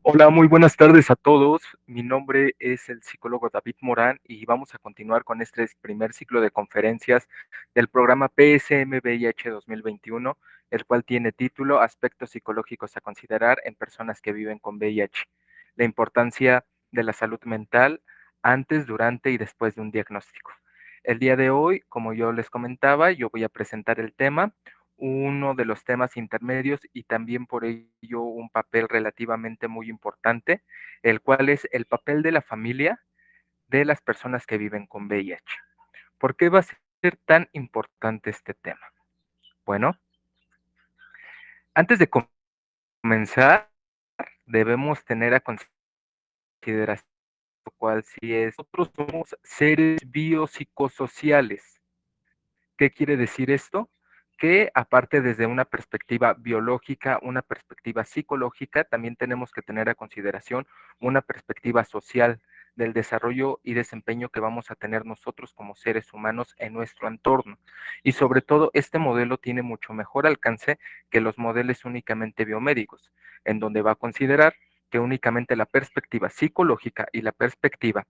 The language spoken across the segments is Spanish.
Hola, muy buenas tardes a todos. Mi nombre es el psicólogo David Morán y vamos a continuar con este primer ciclo de conferencias del programa PSM-VIH 2021, el cual tiene título Aspectos psicológicos a considerar en personas que viven con VIH. La importancia de la salud mental antes, durante y después de un diagnóstico. El día de hoy, como yo les comentaba, yo voy a presentar el tema, uno de los temas intermedios y también por ello un papel relativamente muy importante, el cual es el papel de la familia de las personas que viven con VIH. ¿Por qué va a ser tan importante este tema? Bueno, antes de comenzar, debemos tener a consideración cuál si es, nosotros somos seres biopsicosociales. ¿Qué quiere decir esto? Que aparte desde una perspectiva biológica, una perspectiva psicológica, también tenemos que tener a consideración una perspectiva social del desarrollo y desempeño que vamos a tener nosotros como seres humanos en nuestro entorno. Y sobre todo, este modelo tiene mucho mejor alcance que los modelos únicamente biomédicos, en donde va a considerar que únicamente la perspectiva psicológica y la perspectiva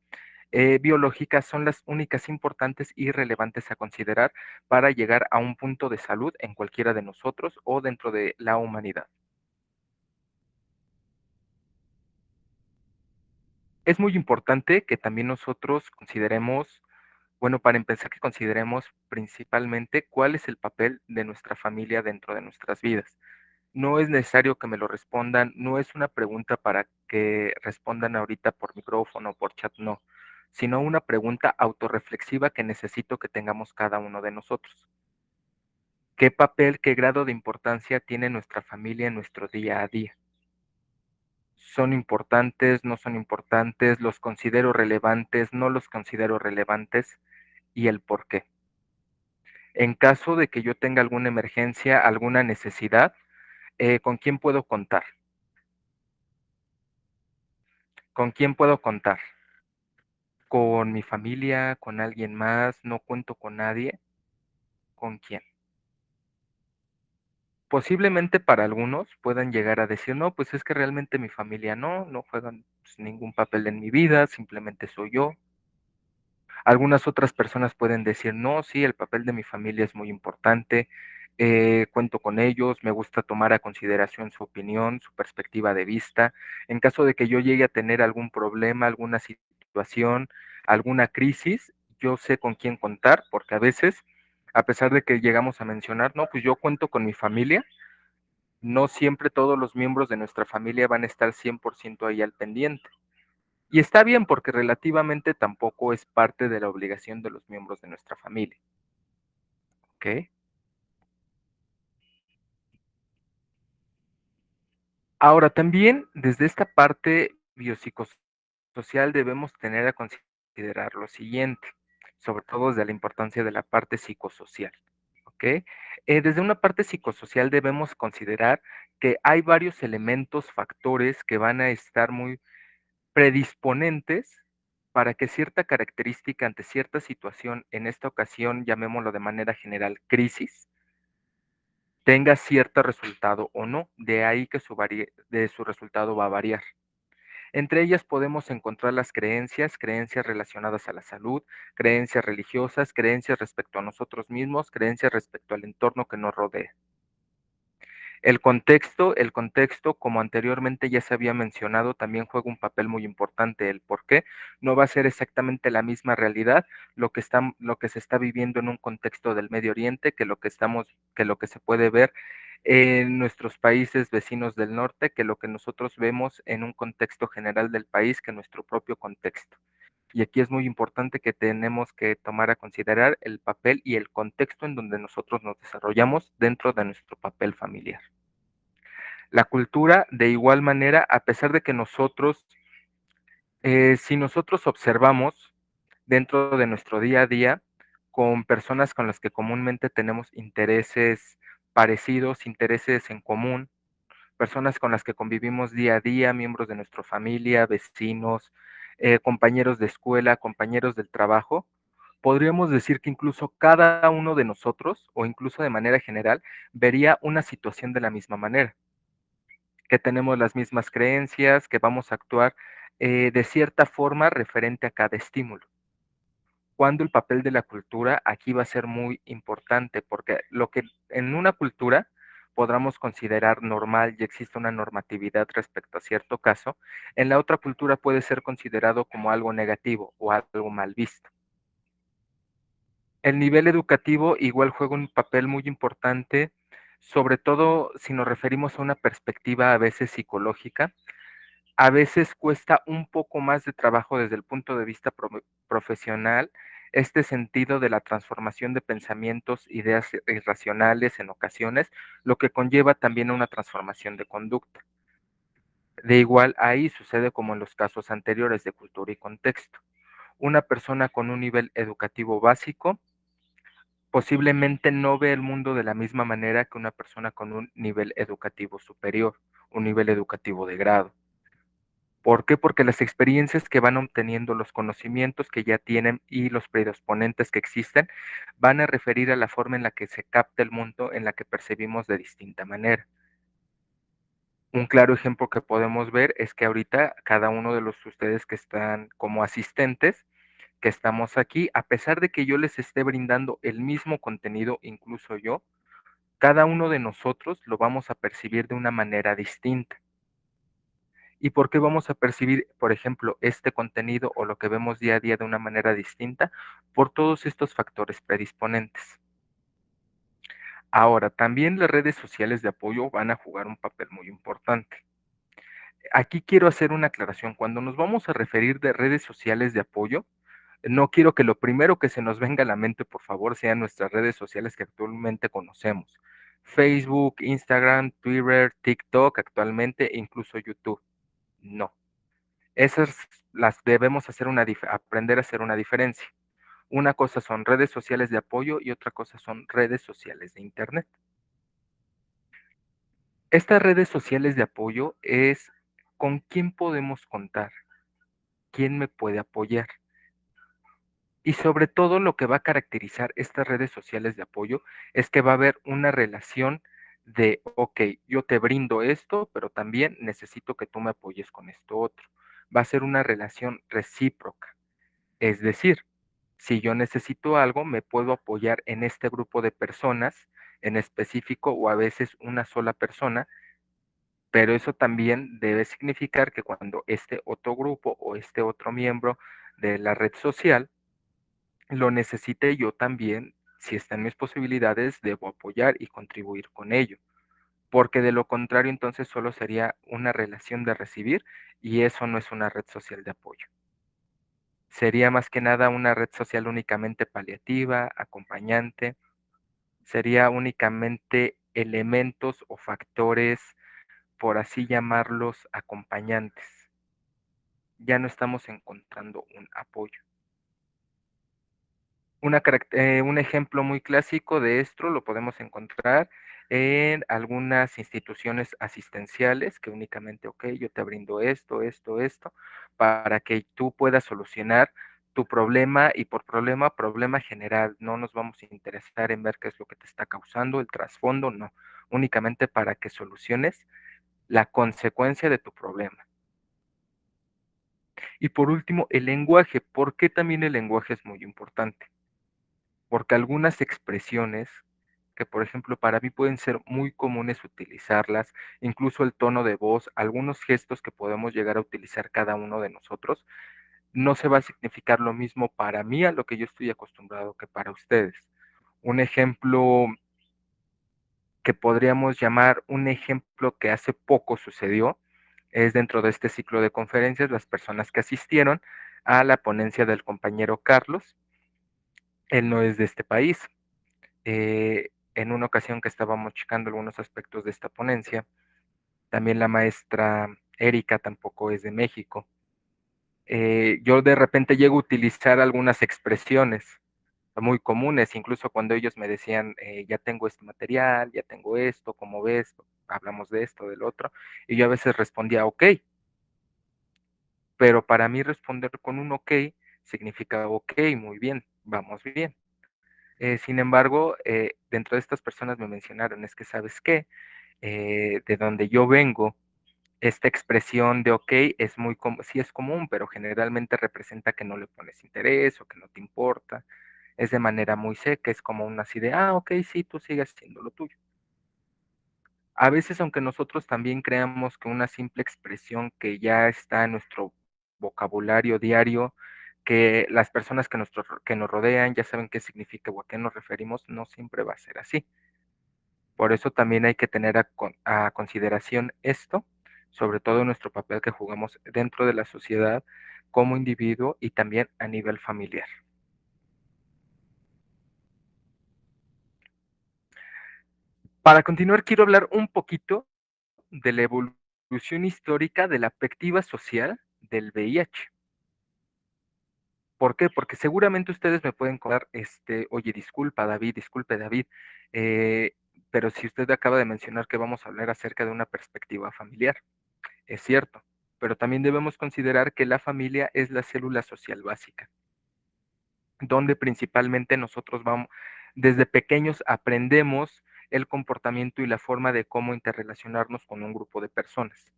biológicas son las únicas importantes y relevantes a considerar para llegar a un punto de salud en cualquiera de nosotros o dentro de la humanidad. Es muy importante que también nosotros consideremos, bueno, para empezar, que consideremos principalmente cuál es el papel de nuestra familia dentro de nuestras vidas. No es necesario que me lo respondan, no es una pregunta para que respondan ahorita por micrófono o por chat, no, sino una pregunta autorreflexiva que necesito que tengamos cada uno de nosotros. ¿Qué papel, qué grado de importancia tiene nuestra familia en nuestro día a día? ¿Son importantes, no son importantes? ¿Los considero relevantes, no los considero relevantes? ¿Y el por qué? En caso de que yo tenga alguna emergencia, alguna necesidad, ¿con quién puedo contar? ¿Con quién puedo contar? ¿Con mi familia? ¿Con alguien más? ¿No cuento con nadie? ¿Con quién? Posiblemente para algunos puedan llegar a decir, no, pues es que realmente mi familia no juegan pues, ningún papel en mi vida, simplemente soy yo. Algunas otras personas pueden decir, no, sí, el papel de mi familia es muy importante, cuento con ellos, me gusta tomar a consideración su opinión, su perspectiva de vista. En caso de que yo llegue a tener algún problema, alguna situación, alguna crisis, yo sé con quién contar, porque a veces, a pesar de que llegamos a mencionar, no, pues yo cuento con mi familia, no siempre todos los miembros de nuestra familia van a estar 100% ahí al pendiente. Y está bien porque relativamente tampoco es parte de la obligación de los miembros de nuestra familia, ¿ok? Ahora también desde esta parte biopsicosocial debemos tener a considerar lo siguiente, sobre todo desde la importancia de la parte psicosocial, ¿ok? Desde una parte psicosocial debemos considerar que hay varios elementos, factores que van a estar muy predisponentes para que cierta característica ante cierta situación, en esta ocasión llamémoslo de manera general crisis, tenga cierto resultado o no. De ahí que de su resultado va a variar. Entre ellas podemos encontrar las creencias, creencias relacionadas a la salud, creencias religiosas, creencias respecto a nosotros mismos, creencias respecto al entorno que nos rodea. El contexto, como anteriormente ya se había mencionado, también juega un papel muy importante. El por qué no va a ser exactamente la misma realidad lo que se está viviendo en un contexto del Medio Oriente que lo que se puede ver en nuestros países vecinos del norte, que lo que nosotros vemos en un contexto general del país, que nuestro propio contexto. Y aquí es muy importante que tenemos que tomar a considerar el papel y el contexto en donde nosotros nos desarrollamos dentro de nuestro papel familiar. La cultura, de igual manera, a pesar de que nosotros, si nosotros observamos dentro de nuestro día a día con personas con las que comúnmente tenemos intereses parecidos, intereses en común, personas con las que convivimos día a día, miembros de nuestra familia, vecinos, compañeros de escuela, compañeros del trabajo, Podríamos decir que incluso cada uno de nosotros, o incluso de manera general, vería una situación de la misma manera, que tenemos las mismas creencias, que vamos a actuar de cierta forma referente a cada estímulo. Cuando el papel de la cultura aquí va a ser muy importante, porque lo que en una cultura podamos considerar normal y existe una normatividad respecto a cierto caso, en la otra cultura puede ser considerado como algo negativo o algo mal visto. El nivel educativo igual juega un papel muy importante, sobre todo si nos referimos a una perspectiva a veces psicológica. A veces cuesta un poco más de trabajo desde el punto de vista profesional este sentido de la transformación de pensamientos, ideas irracionales en ocasiones, lo que conlleva también a una transformación de conducta. De igual ahí sucede como en los casos anteriores de cultura y contexto. Una persona con un nivel educativo básico posiblemente no ve el mundo de la misma manera que una persona con un nivel educativo superior, un nivel educativo de grado. ¿Por qué? Porque las experiencias que van obteniendo, los conocimientos que ya tienen y los predisponentes que existen, van a referir a la forma en la que se capta el mundo, en la que percibimos de distinta manera. Un claro ejemplo que podemos ver es que ahorita cada uno de los ustedes que están como asistentes, que estamos aquí, a pesar de que yo les esté brindando el mismo contenido, incluso yo, cada uno de nosotros lo vamos a percibir de una manera distinta. ¿Y por qué vamos a percibir, por ejemplo, este contenido o lo que vemos día a día de una manera distinta? Por todos estos factores predisponentes. Ahora, también las redes sociales de apoyo van a jugar un papel muy importante. Aquí quiero hacer una aclaración. Cuando nos vamos a referir de redes sociales de apoyo, no quiero que lo primero que se nos venga a la mente, por favor, sean nuestras redes sociales que actualmente conocemos. Facebook, Instagram, Twitter, TikTok actualmente, e incluso YouTube. No. Esas las debemos hacer aprender a hacer una diferencia. Una cosa son redes sociales de apoyo y otra cosa son redes sociales de Internet. Estas redes sociales de apoyo es con quién podemos contar, quién me puede apoyar. Y sobre todo lo que va a caracterizar estas redes sociales de apoyo es que va a haber una relación de, ok, yo te brindo esto, pero también necesito que tú me apoyes con esto otro. Va a ser una relación recíproca. Es decir, si yo necesito algo, me puedo apoyar en este grupo de personas en específico o a veces una sola persona, pero eso también debe significar que cuando este otro grupo o este otro miembro de la red social lo necesite, yo también, si está en mis posibilidades, debo apoyar y contribuir con ello, porque de lo contrario entonces solo sería una relación de recibir y eso no es una red social de apoyo. Sería más que nada una red social únicamente paliativa, acompañante, sería únicamente elementos o factores, por así llamarlos, acompañantes. Ya no estamos encontrando un apoyo. Un ejemplo muy clásico de esto lo podemos encontrar en algunas instituciones asistenciales que únicamente, ok, yo te brindo esto, esto, esto, para que tú puedas solucionar tu problema y por problema, problema general. No nos vamos a interesar en ver qué es lo que te está causando, el trasfondo, no. Únicamente para que soluciones la consecuencia de tu problema. Y por último, el lenguaje. ¿Por qué también el lenguaje es muy importante? Porque algunas expresiones que, por ejemplo, para mí pueden ser muy comunes utilizarlas, incluso el tono de voz, algunos gestos que podemos llegar a utilizar cada uno de nosotros, no se va a significar lo mismo para mí a lo que yo estoy acostumbrado que para ustedes. Un ejemplo que podríamos llamar un ejemplo que hace poco sucedió es dentro de este ciclo de conferencias, las personas que asistieron a la ponencia del compañero Carlos, él no es de este país. En una ocasión que estábamos checando algunos aspectos de esta ponencia, también la maestra Erika tampoco es de México. Yo de repente llego a utilizar algunas expresiones muy comunes, incluso cuando ellos me decían, ya tengo este material, ya tengo esto, ¿cómo ves? Hablamos de esto, del otro, y yo a veces respondía, ok, pero para mí responder con un ok significa ok, muy bien. vamos bien. Sin embargo, dentro de estas personas me mencionaron, es que, ¿sabes qué? De donde yo vengo, esta expresión de okey es muy sí es común, pero generalmente representa que no le pones interés o que no te importa. Es de manera muy seca, es como una así de: "Ah, okey, sí, tú sigue haciendo lo tuyo". A veces, aunque nosotros también creamos que una simple expresión que ya está en nuestro vocabulario diario, que las personas que nos rodean ya saben qué significa o a qué nos referimos, no siempre va a ser así. Por eso también hay que tener a consideración esto, sobre todo nuestro papel que jugamos dentro de la sociedad como individuo y también a nivel familiar. Para continuar, quiero hablar un poquito de la evolución histórica de la perspectiva social del VIH. ¿Por qué? Porque seguramente ustedes me pueden contar, oye, disculpa David, disculpe David, eh, pero si usted acaba de mencionar que vamos a hablar acerca de una perspectiva familiar. Es cierto, pero también debemos considerar que la familia es la célula social básica, donde principalmente nosotros vamos, desde pequeños aprendemos el comportamiento y la forma de cómo interrelacionarnos con un grupo de personas.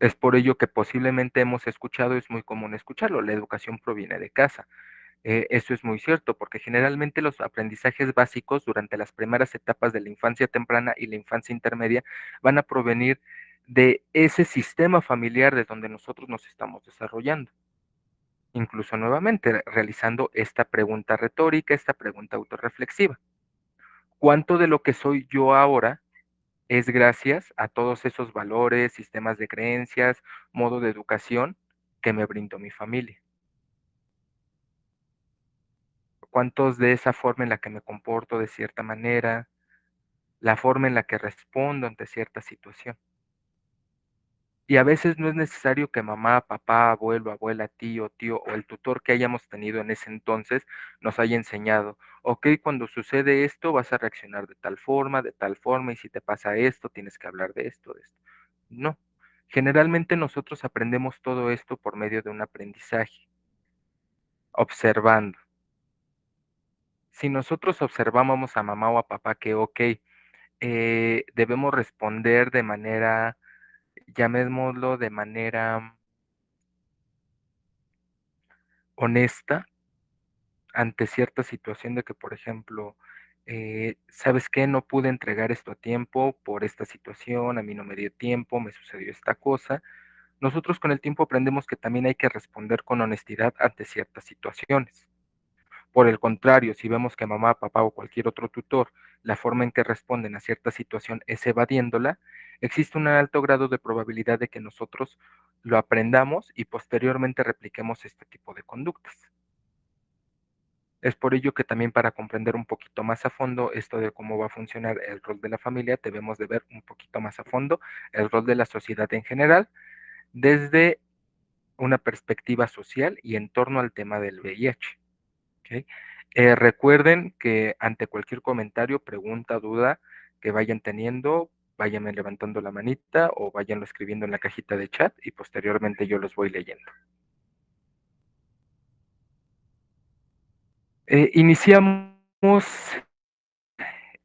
Es por ello que posiblemente hemos escuchado, es muy común escucharlo, la educación proviene de casa. Eso es muy cierto, porque generalmente los aprendizajes básicos durante las primeras etapas de la infancia temprana y la infancia intermedia van a provenir de ese sistema familiar de donde nosotros nos estamos desarrollando. Incluso nuevamente realizando esta pregunta retórica, esta pregunta autorreflexiva. ¿Cuánto de lo que soy yo ahora es gracias a todos esos valores, sistemas de creencias, modo de educación que me brindó mi familia? ¿Cuántos de esa forma en la que me comporto de cierta manera, la forma en la que respondo ante cierta situación? Y a veces no es necesario que mamá, papá, abuelo, abuela, tío o el tutor que hayamos tenido en ese entonces nos haya enseñado, ok, cuando sucede esto vas a reaccionar de tal forma, y si te pasa esto, tienes que hablar de esto, de esto. No, generalmente nosotros aprendemos todo esto por medio de un aprendizaje, observando. Si nosotros observábamos a mamá o a papá que, ok, debemos responder de manera, llamémoslo de manera honesta ante cierta situación de que, por ejemplo, ¿sabes qué? No pude entregar esto a tiempo por esta situación, a mí no me dio tiempo, me sucedió esta cosa. Nosotros con el tiempo aprendemos que también hay que responder con honestidad ante ciertas situaciones. Por el contrario, si vemos que mamá, papá o cualquier otro tutor, la forma en que responden a cierta situación es evadiéndola, existe un alto grado de probabilidad de que nosotros lo aprendamos y posteriormente repliquemos este tipo de conductas. Es por ello que también para comprender un poquito más a fondo esto de cómo va a funcionar el rol de la familia, debemos de ver un poquito más a fondo el rol de la sociedad en general desde una perspectiva social y en torno al tema del VIH. ¿Ok? Recuerden que ante cualquier comentario, pregunta, duda que vayan teniendo, váyanme levantando la manita o váyanlo escribiendo en la cajita de chat y posteriormente yo los voy leyendo. Iniciamos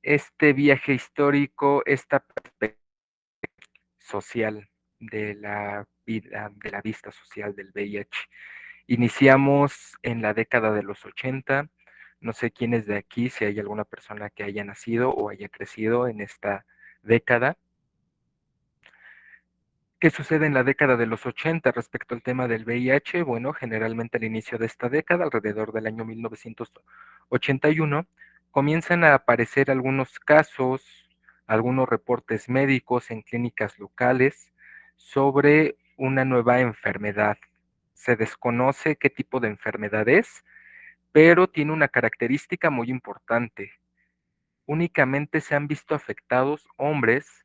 este viaje histórico, esta perspectiva social de la vista social del VIH. Iniciamos en la década de los 80. No sé quién es de aquí, si hay alguna persona que haya nacido o haya crecido en esta década. ¿Qué sucede en la década de los 80 respecto al tema del VIH? Bueno, generalmente al inicio de esta década, alrededor del año 1981, comienzan a aparecer algunos casos, algunos reportes médicos en clínicas locales sobre una nueva enfermedad. Se desconoce qué tipo de enfermedad es, pero tiene una característica muy importante. Únicamente se han visto afectados hombres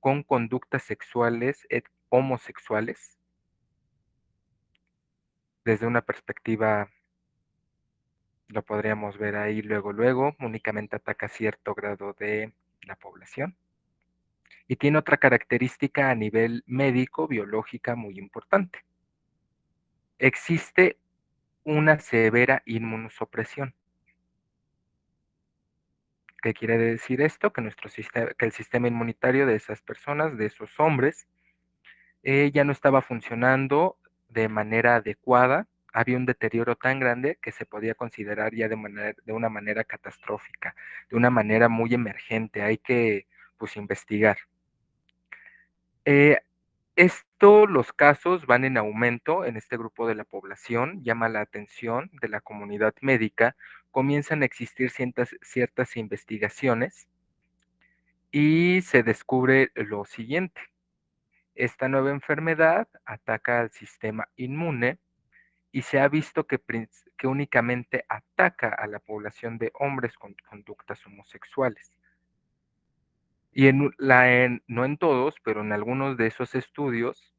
con conductas sexuales homosexuales, desde una perspectiva, lo podríamos ver ahí luego, únicamente ataca cierto grado de la población. Y tiene otra característica a nivel médico, biológica muy importante. Existe una severa inmunosupresión. ¿Qué quiere decir esto? Que el sistema inmunitario de esas personas, de esos hombres, ya no estaba funcionando de manera adecuada. Había un deterioro tan grande que se podía considerar ya de una manera catastrófica, de una manera muy emergente. Hay que, pues, investigar. Eh, los casos van en aumento en este grupo de la población, llama la atención de la comunidad médica, comienzan a existir ciertas investigaciones y se descubre lo siguiente. Esta nueva enfermedad ataca al sistema inmune y se ha visto que únicamente ataca a la población de hombres con conductas homosexuales. Y no en todos, pero en algunos de esos estudios,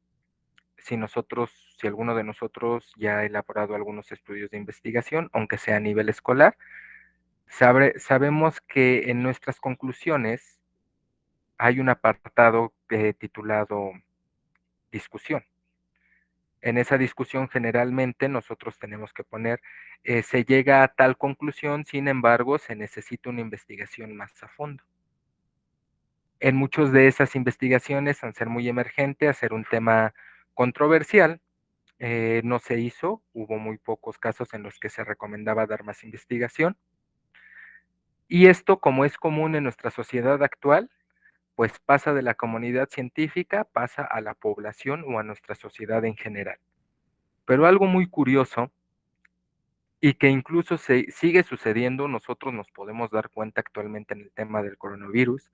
si alguno de nosotros ya ha elaborado algunos estudios de investigación, aunque sea a nivel escolar, sabemos que en nuestras conclusiones hay un apartado titulado discusión. En esa discusión generalmente nosotros tenemos que poner, se llega a tal conclusión, sin embargo, se necesita una investigación más a fondo. En muchas de esas investigaciones, al ser muy emergente, a ser un tema controversial, no se hizo, hubo muy pocos casos en los que se recomendaba dar más investigación. Y esto, como es común en nuestra sociedad actual, pues pasa de la comunidad científica, pasa a la población o a nuestra sociedad en general. Pero algo muy curioso y que incluso se sigue sucediendo, nosotros nos podemos dar cuenta actualmente en el tema del coronavirus,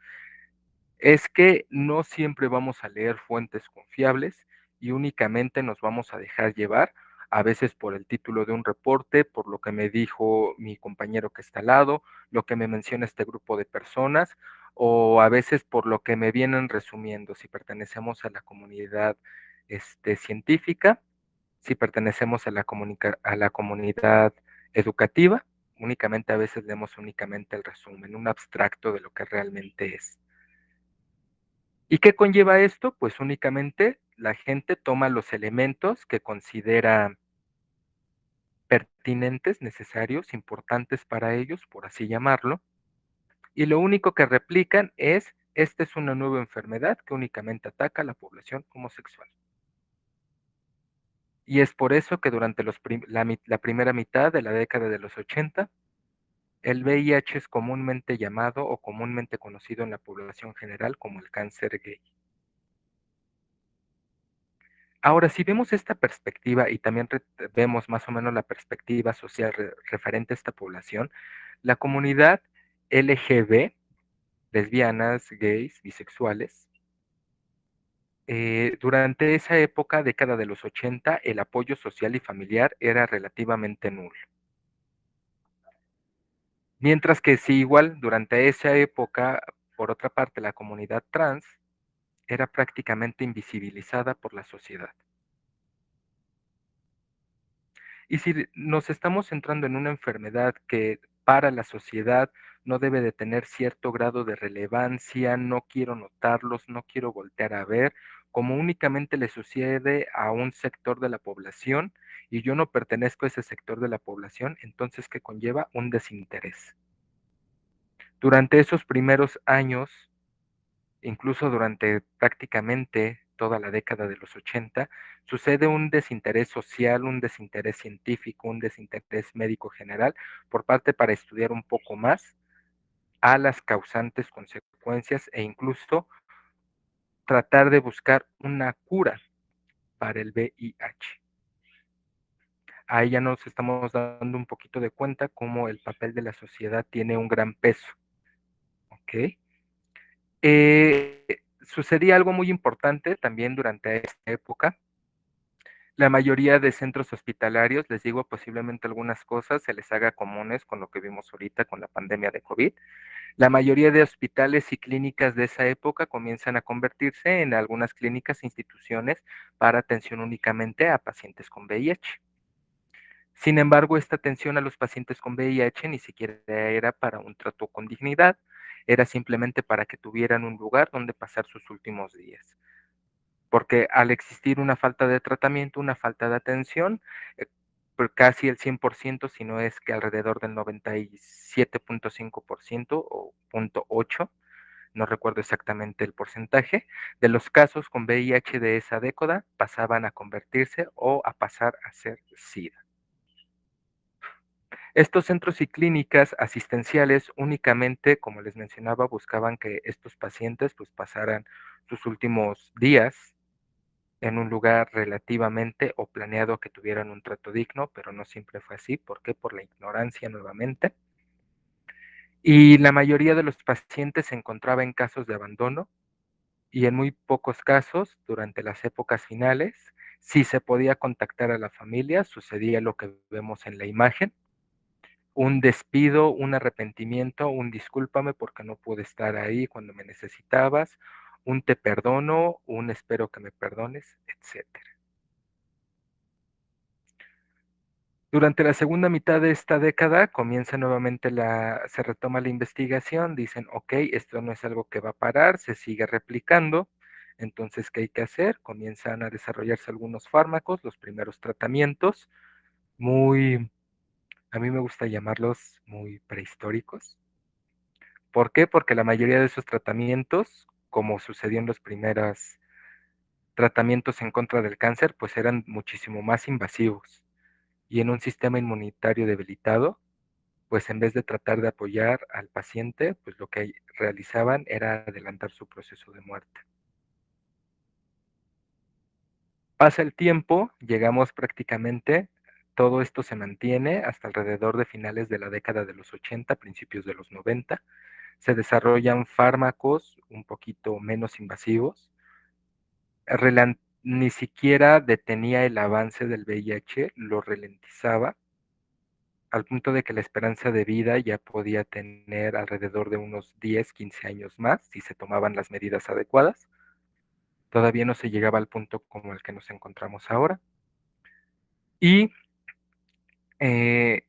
es que no siempre vamos a leer fuentes confiables y únicamente nos vamos a dejar llevar, a veces por el título de un reporte, por lo que me dijo mi compañero que está al lado, lo que me menciona este grupo de personas, o a veces por lo que me vienen resumiendo, si pertenecemos a la comunidad científica, si pertenecemos a la comunidad educativa, únicamente a veces leemos únicamente el resumen, un abstracto de lo que realmente es. ¿Y qué conlleva esto? Pues únicamente la gente toma los elementos que considera pertinentes, necesarios, importantes para ellos, por así llamarlo, y lo único que replican es, esta es una nueva enfermedad que únicamente ataca a la población homosexual. Y es por eso que durante la primera mitad de la década de los 80, el VIH es comúnmente llamado o comúnmente conocido en la población general como el cáncer gay. Ahora, si vemos esta perspectiva y también vemos más o menos la perspectiva social referente a esta población, la comunidad LGB, lesbianas, gays, bisexuales, durante esa época, década de los 80, el apoyo social y familiar era relativamente nulo. Mientras que si igual durante esa época, por otra parte, la comunidad trans era prácticamente invisibilizada por la sociedad. Y si nos estamos centrando en una enfermedad que para la sociedad no debe de tener cierto grado de relevancia, no quiero notarlos, no quiero voltear a ver, como únicamente le sucede a un sector de la población y yo no pertenezco a ese sector de la población, entonces ¿qué conlleva? Un desinterés. Durante esos primeros años, incluso durante prácticamente toda la década de los 80, sucede un desinterés social, un desinterés científico, un desinterés médico general por parte para estudiar un poco más a las causantes, consecuencias e incluso tratar de buscar una cura para el VIH. Ahí ya nos estamos dando un poquito de cuenta cómo el papel de la sociedad tiene un gran peso, ¿ok? Sucedía algo muy importante también durante esta época. La mayoría de centros hospitalarios, les digo, posiblemente algunas cosas se les haga comunes con lo que vimos ahorita con la pandemia de COVID. La mayoría de hospitales y clínicas de esa época comienzan a convertirse en algunas clínicas e instituciones para atención únicamente a pacientes con VIH. Sin embargo, esta atención a los pacientes con VIH ni siquiera era para un trato con dignidad, era simplemente para que tuvieran un lugar donde pasar sus últimos días. Porque al existir una falta de tratamiento, una falta de atención, casi el 100%, si no es que alrededor del 97.5% o 0.8, no recuerdo exactamente el porcentaje, de los casos con VIH de esa década pasaban a convertirse o a pasar a ser SIDA. Estos centros y clínicas asistenciales únicamente, como les mencionaba, buscaban que estos pacientes pues pasaran sus últimos días en un lugar relativamente o planeado que tuvieran un trato digno, pero no siempre fue así. ¿Por qué? Por la ignorancia nuevamente. Y la mayoría de los pacientes se encontraba en casos de abandono y en muy pocos casos, durante las épocas finales, si se podía contactar a la familia, sucedía lo que vemos en la imagen, un despido, un arrepentimiento, un discúlpame porque no pude estar ahí cuando me necesitabas, un te perdono, un espero que me perdones, etcétera. Durante la segunda mitad de esta década comienza nuevamente se retoma la investigación, dicen, ok, esto no es algo que va a parar, se sigue replicando, entonces, ¿qué hay que hacer? Comienzan a desarrollarse algunos fármacos, los primeros tratamientos, muy, a mí me gusta llamarlos muy prehistóricos. ¿Por qué? Porque la mayoría de esos tratamientos, como sucedió en los primeros tratamientos en contra del cáncer, pues eran muchísimo más invasivos. Y en un sistema inmunitario debilitado, pues en vez de tratar de apoyar al paciente, pues lo que realizaban era adelantar su proceso de muerte. Pasa el tiempo, llegamos prácticamente, todo esto se mantiene hasta alrededor de finales de la década de los 80, principios de los 90. Se desarrollan fármacos un poquito menos invasivos. Ni siquiera detenía el avance del VIH, lo ralentizaba al punto de que la esperanza de vida ya podía tener alrededor de unos 10, 15 años más si se tomaban las medidas adecuadas. Todavía no se llegaba al punto como el que nos encontramos ahora. Y de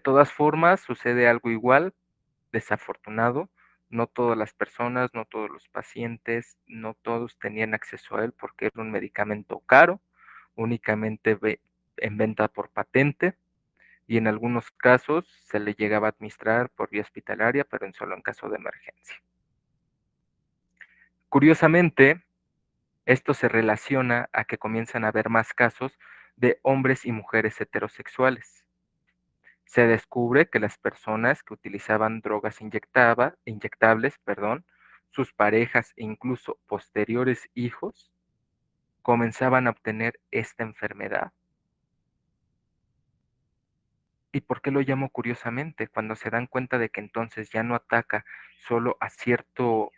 todas formas sucede algo igual, desafortunado. No todas las personas, no todos los pacientes, no todos tenían acceso a él porque era un medicamento caro, únicamente en venta por patente y en algunos casos se le llegaba a administrar por vía hospitalaria, pero solo en caso de emergencia. Curiosamente, esto se relaciona a que comienzan a haber más casos de hombres y mujeres heterosexuales. Se descubre que las personas que utilizaban drogas inyectables, sus parejas e incluso posteriores hijos comenzaban a obtener esta enfermedad. ¿Y por qué lo llamo curiosamente? Cuando se dan cuenta de que entonces ya no ataca solo a cierto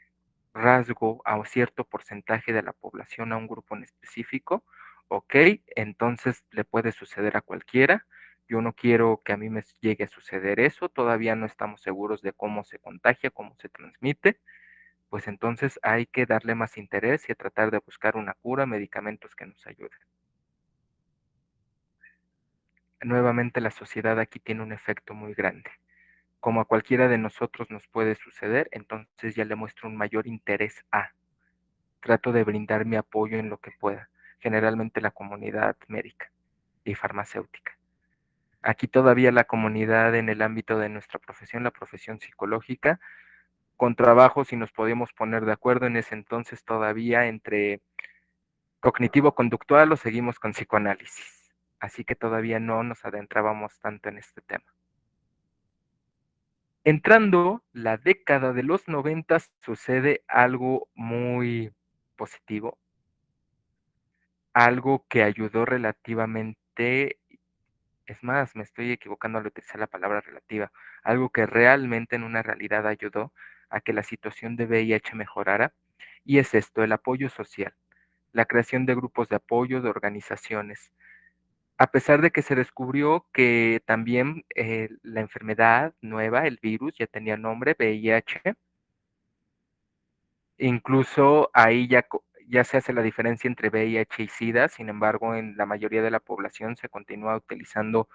rasgo, a un cierto porcentaje de la población, a un grupo en específico, ok, entonces le puede suceder a cualquiera. Yo no quiero que a mí me llegue a suceder eso, todavía no estamos seguros de cómo se contagia, cómo se transmite, pues entonces hay que darle más interés y a tratar de buscar una cura, medicamentos que nos ayuden. Nuevamente la sociedad aquí tiene un efecto muy grande. Como a cualquiera de nosotros nos puede suceder, entonces ya le muestro un mayor interés a. Trato de brindar mi apoyo en lo que pueda, generalmente la comunidad médica y farmacéutica. Aquí todavía la comunidad en el ámbito de nuestra profesión, la profesión psicológica, con trabajo si nos podíamos poner de acuerdo en ese entonces todavía entre cognitivo-conductual o seguimos con psicoanálisis. Así que todavía no nos adentrábamos tanto en este tema. Entrando la década de los 90 sucede algo muy positivo, algo que ayudó relativamente, es más, me estoy equivocando al utilizar la palabra relativa, algo que realmente en una realidad ayudó a que la situación de VIH mejorara, y es esto, el apoyo social, la creación de grupos de apoyo, de organizaciones. A pesar de que se descubrió que también la enfermedad nueva, el virus, ya tenía nombre, VIH, incluso ahí ya se hace la diferencia entre VIH y SIDA, sin embargo, en la mayoría de la población se continúa utilizando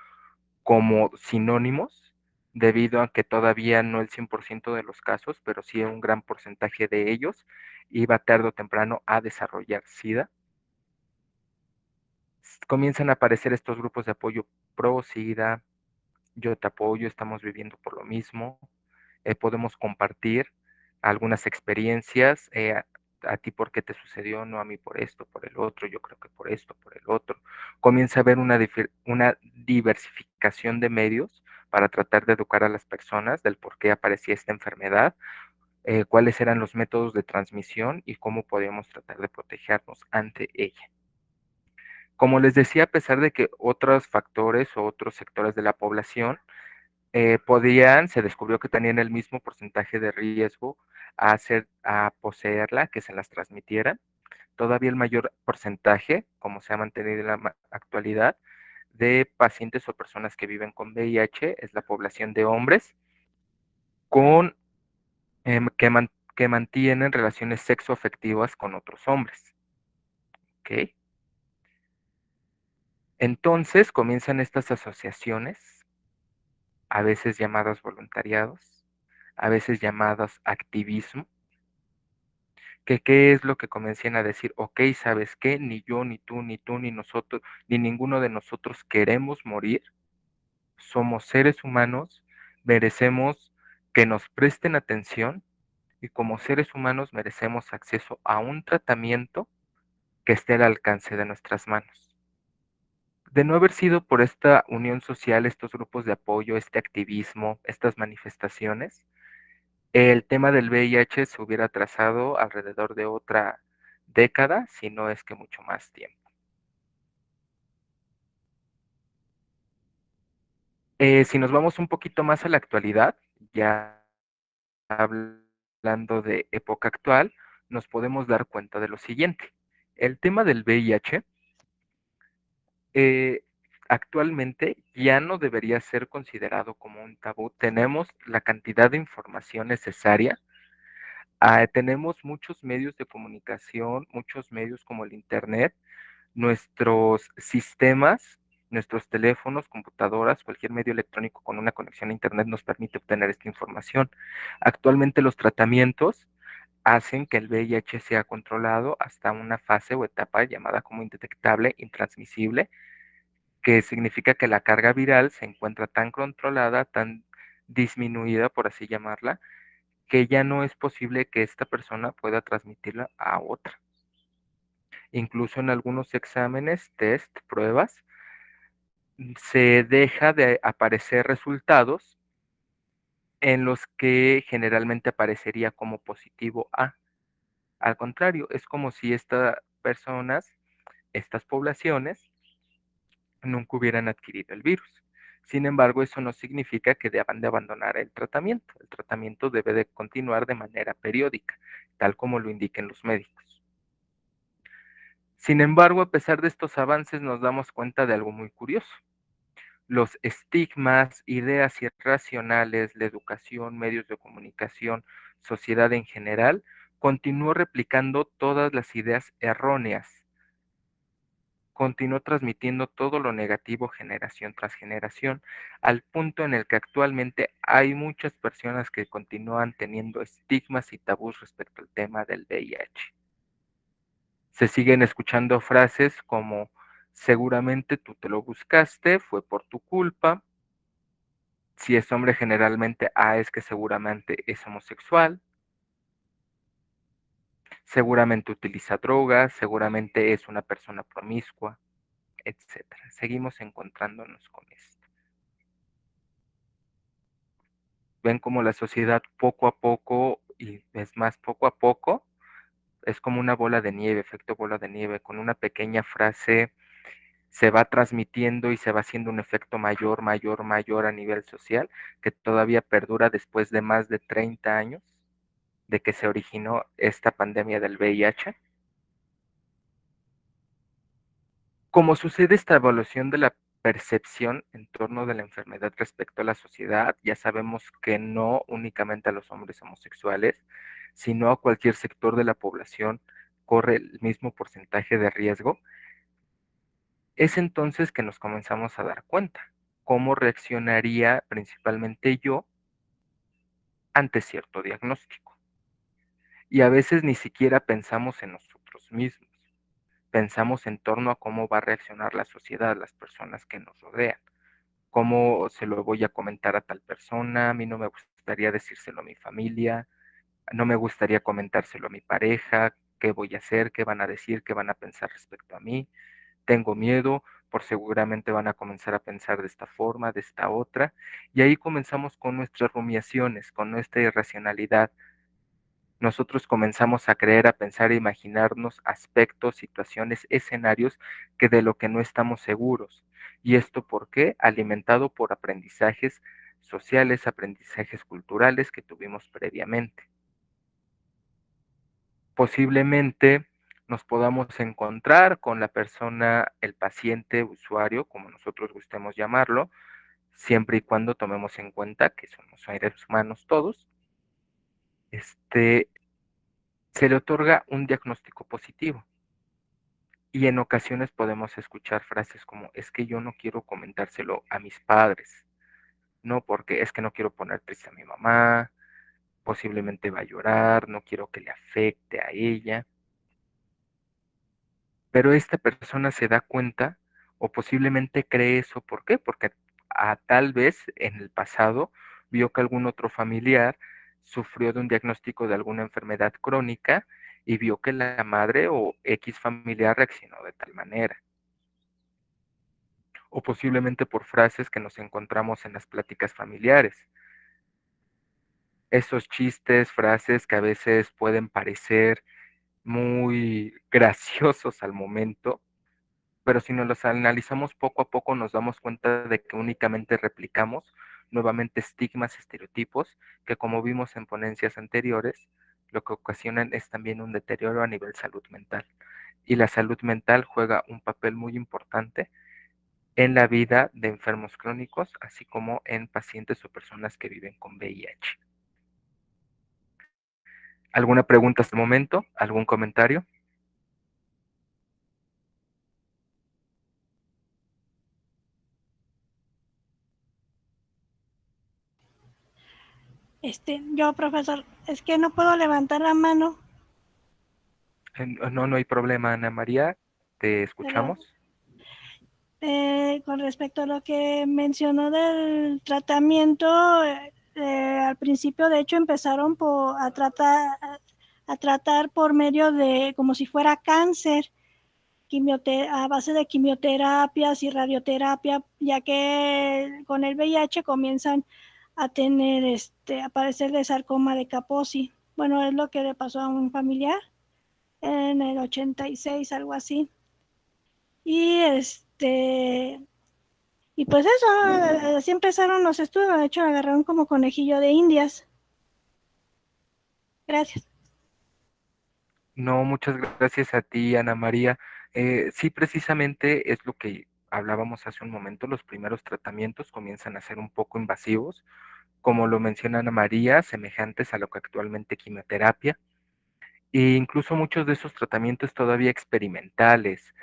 como sinónimos, debido a que todavía no el 100% de los casos, pero sí un gran porcentaje de ellos iba tarde o temprano a desarrollar SIDA. Comienzan a aparecer estos grupos de apoyo pro SIDA, yo te apoyo, estamos viviendo por lo mismo, podemos compartir algunas experiencias, a ti por qué te sucedió, no a mí por esto, por el otro, yo creo que por esto, por el otro. Comienza a haber una diversificación de medios para tratar de educar a las personas del por qué aparecía esta enfermedad, cuáles eran los métodos de transmisión y cómo podíamos tratar de protegernos ante ella. Como les decía, a pesar de que otros factores o otros sectores de la población se descubrió que tenían el mismo porcentaje de riesgo a poseerla, que se las transmitieran. Todavía el mayor porcentaje, como se ha mantenido en la actualidad, de pacientes o personas que viven con VIH es la población de hombres con, que mantienen relaciones sexoafectivas con otros hombres. ¿Ok? Entonces comienzan estas asociaciones, a veces llamadas voluntariados, a veces llamadas activismo, que qué es lo que comienzan a decir, ok, ¿sabes qué? Ni yo, ni tú, ni tú, ni nosotros, ni ninguno de nosotros queremos morir, somos seres humanos, merecemos que nos presten atención y como seres humanos merecemos acceso a un tratamiento que esté al alcance de nuestras manos. De no haber sido por esta unión social, estos grupos de apoyo, este activismo, estas manifestaciones, el tema del VIH se hubiera trazado alrededor de otra década, si no es que mucho más tiempo. Si nos vamos un poquito más a la actualidad, ya hablando de época actual, nos podemos dar cuenta de lo siguiente. El tema del VIH eh, actualmente ya no debería ser considerado como un tabú. Tenemos la cantidad de información necesaria. Tenemos muchos medios de comunicación, muchos medios como el Internet, nuestros sistemas, nuestros teléfonos, computadoras, cualquier medio electrónico con una conexión a Internet nos permite obtener esta información. Actualmente los tratamientos hacen que el VIH sea controlado hasta una fase o etapa llamada como indetectable, intransmisible, que significa que la carga viral se encuentra tan controlada, tan disminuida, por así llamarla, que ya no es posible que esta persona pueda transmitirla a otra. Incluso en algunos exámenes, test, pruebas, se deja de aparecer resultados en los que generalmente aparecería como positivo A. Al contrario, es como si estas personas, estas poblaciones, nunca hubieran adquirido el virus. Sin embargo, eso no significa que deban de abandonar el tratamiento. El tratamiento debe de continuar de manera periódica, tal como lo indiquen los médicos. Sin embargo, a pesar de estos avances, nos damos cuenta de algo muy curioso. Los estigmas, ideas irracionales, la educación, medios de comunicación, sociedad en general, continuó replicando todas las ideas erróneas, continuó transmitiendo todo lo negativo generación tras generación, al punto en el que actualmente hay muchas personas que continúan teniendo estigmas y tabús respecto al tema del VIH. Se siguen escuchando frases como seguramente tú te lo buscaste, fue por tu culpa. Si es hombre, generalmente, es que seguramente es homosexual, seguramente utiliza drogas, seguramente es una persona promiscua, etcétera. Seguimos encontrándonos con esto. Ven como la sociedad poco a poco, y es más, poco a poco, es como una bola de nieve, efecto bola de nieve, con una pequeña frase se va transmitiendo y se va haciendo un efecto mayor, mayor, mayor a nivel social, que todavía perdura después de más de 30 años de que se originó esta pandemia del VIH. Como sucede esta evolución de la percepción en torno de la enfermedad respecto a la sociedad, ya sabemos que no únicamente a los hombres homosexuales, sino a cualquier sector de la población corre el mismo porcentaje de riesgo, es entonces que nos comenzamos a dar cuenta cómo reaccionaría principalmente yo ante cierto diagnóstico. Y a veces ni siquiera pensamos en nosotros mismos. pensamos en torno a cómo va a reaccionar la sociedad, las personas que nos rodean. ¿Cómo se lo voy a comentar a tal persona? A mí no me gustaría decírselo a mi familia, no me gustaría comentárselo a mi pareja, qué voy a hacer, qué van a decir, qué van a pensar respecto a mí. Tengo miedo, por seguramente van a comenzar a pensar de esta forma, de esta otra, y ahí comenzamos con nuestras rumiaciones, con nuestra irracionalidad. Nosotros comenzamos a creer, a pensar, a imaginarnos aspectos, situaciones, escenarios que de lo que no estamos seguros. ¿Y esto por qué? Alimentado por aprendizajes sociales, aprendizajes culturales que tuvimos previamente. Posiblemente nos podamos encontrar con la persona, el paciente, usuario, como nosotros gustemos llamarlo, siempre y cuando tomemos en cuenta que somos seres humanos todos, se le otorga un diagnóstico positivo. Y en ocasiones podemos escuchar frases como, es que yo no quiero comentárselo a mis padres, no, porque es que no quiero poner triste a mi mamá, posiblemente va a llorar, no quiero que le afecte a ella. Pero esta persona se da cuenta o posiblemente cree eso, ¿por qué? Porque tal vez en el pasado vio que algún otro familiar sufrió de un diagnóstico de alguna enfermedad crónica y vio que la madre o X familiar reaccionó de tal manera. O posiblemente por frases que nos encontramos en las pláticas familiares. Esos chistes, frases que a veces pueden parecer muy graciosos al momento, pero si nos los analizamos poco a poco nos damos cuenta de que únicamente replicamos nuevamente estigmas, estereotipos, que como vimos en ponencias anteriores, lo que ocasionan es también un deterioro a nivel salud mental. Y la salud mental juega un papel muy importante en la vida de enfermos crónicos, así como en pacientes o personas que viven con VIH. ¿Alguna pregunta hasta el momento? ¿Algún comentario? Yo, profesor, es que no puedo levantar la mano, No, no hay problema, Ana María. Te pero escuchamos. con respecto a lo que mencionó del tratamiento, al principio de hecho empezaron a tratar por medio de como si fuera cáncer, a base de quimioterapias y radioterapia, ya que con el VIH comienzan a tener a padecer de sarcoma de Kaposi. Bueno, es lo que le pasó a un familiar en el 86, algo así. Y y pues eso, así empezaron los estudios, de hecho agarraron como conejillo de indias. Gracias. No, muchas gracias a ti, Ana María. Sí, precisamente es lo que hablábamos hace un momento. Los primeros tratamientos comienzan a ser un poco invasivos, como lo menciona Ana María, semejantes a lo que actualmente quimioterapia. E incluso muchos de esos tratamientos todavía experimentales.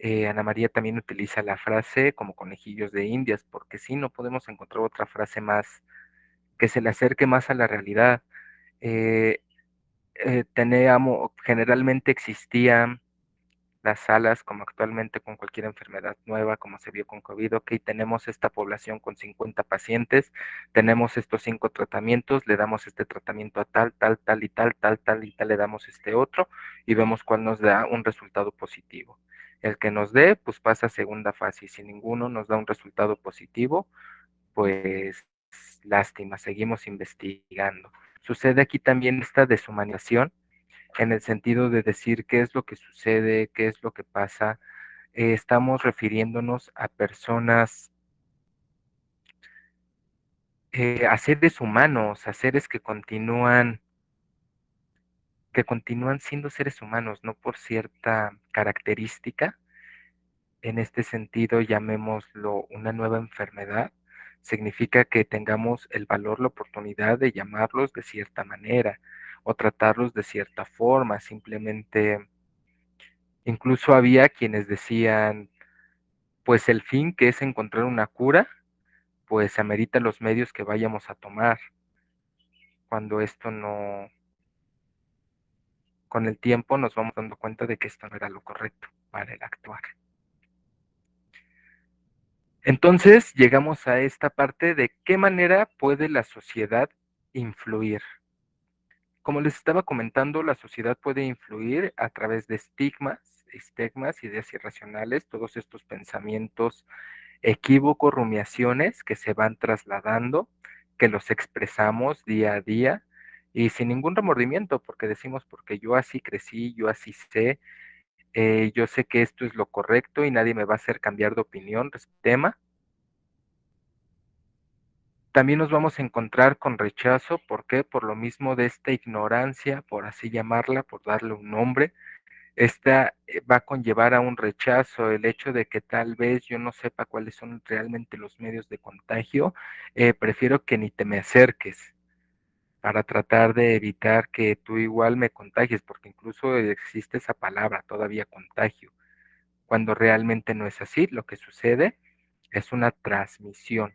Ana María también utiliza la frase como conejillos de indias, porque sí, no podemos encontrar otra frase más que se le acerque más a la realidad. Eh, generalmente existían las salas, como actualmente con cualquier enfermedad nueva, como se vio con COVID, ok, tenemos esta población con 50 pacientes, tenemos estos 5 tratamientos, le damos este tratamiento a tal, tal, tal y tal, tal, tal y tal, le damos este otro y vemos cuál nos da un resultado positivo. El que nos dé, pues pasa a segunda fase y si ninguno nos da un resultado positivo, pues lástima, seguimos investigando. Sucede aquí también esta deshumanización en el sentido de decir qué es lo que sucede, qué es lo que pasa. Estamos refiriéndonos a personas, a seres humanos, a seres que continúan siendo seres humanos, no por cierta característica. En este sentido, llamémoslo una nueva enfermedad, significa que tengamos el valor, la oportunidad de llamarlos de cierta manera o tratarlos de cierta forma, simplemente. Incluso había quienes decían, pues el fin que es encontrar una cura, pues amerita los medios que vayamos a tomar, cuando esto no, con el tiempo nos vamos dando cuenta de que esto no era lo correcto. para el actuar. Entonces llegamos a esta parte de qué manera puede la sociedad influir. Como les estaba comentando, la sociedad puede influir a través de estigmas, ideas irracionales, todos estos pensamientos equívocos, rumiaciones que se van trasladando, que los expresamos día a día y sin ningún remordimiento, porque decimos, porque yo así crecí, yo así sé, yo sé que esto es lo correcto y nadie me va a hacer cambiar de opinión respecto al tema. También nos vamos a encontrar con rechazo, ¿por qué? Por lo mismo de esta ignorancia, por así llamarla, por darle un nombre. Esta va a conllevar a un rechazo, el hecho de que tal vez yo no sepa cuáles son realmente los medios de contagio, prefiero que ni te me acerques para tratar de evitar que tú igual me contagies, porque incluso existe esa palabra todavía contagio, cuando realmente no es así, lo que sucede es una transmisión.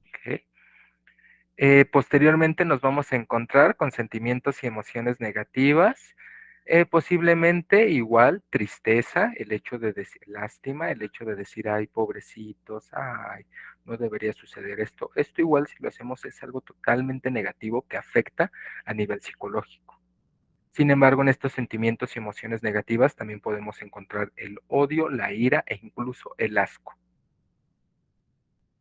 ¿Okay? Posteriormente nos vamos a encontrar con sentimientos y emociones negativas, posiblemente igual tristeza, el hecho de decir lástima, el hecho de decir, ay, pobrecitos, ay, no debería suceder esto. Esto igual si lo hacemos es algo totalmente negativo que afecta a nivel psicológico. Sin embargo, en estos sentimientos y emociones negativas también podemos encontrar el odio, la ira e incluso el asco,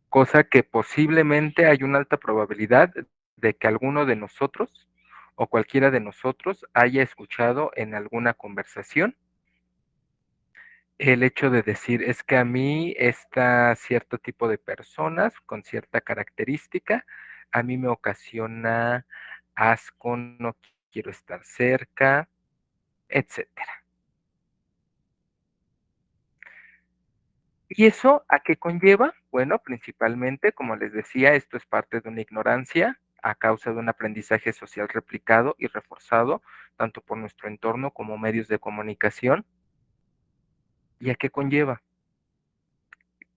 cosa que posiblemente hay una alta probabilidad de que alguno de nosotros o cualquiera de nosotros haya escuchado en alguna conversación el hecho de decir, es que a mí está cierto tipo de personas con cierta característica, a mí me ocasiona asco, no quiero estar cerca, etcétera. ¿Y eso a qué conlleva? Bueno, principalmente, como les decía, esto es parte de una ignorancia a causa de un aprendizaje social replicado y reforzado, tanto por nuestro entorno como medios de comunicación. ¿Y a qué conlleva?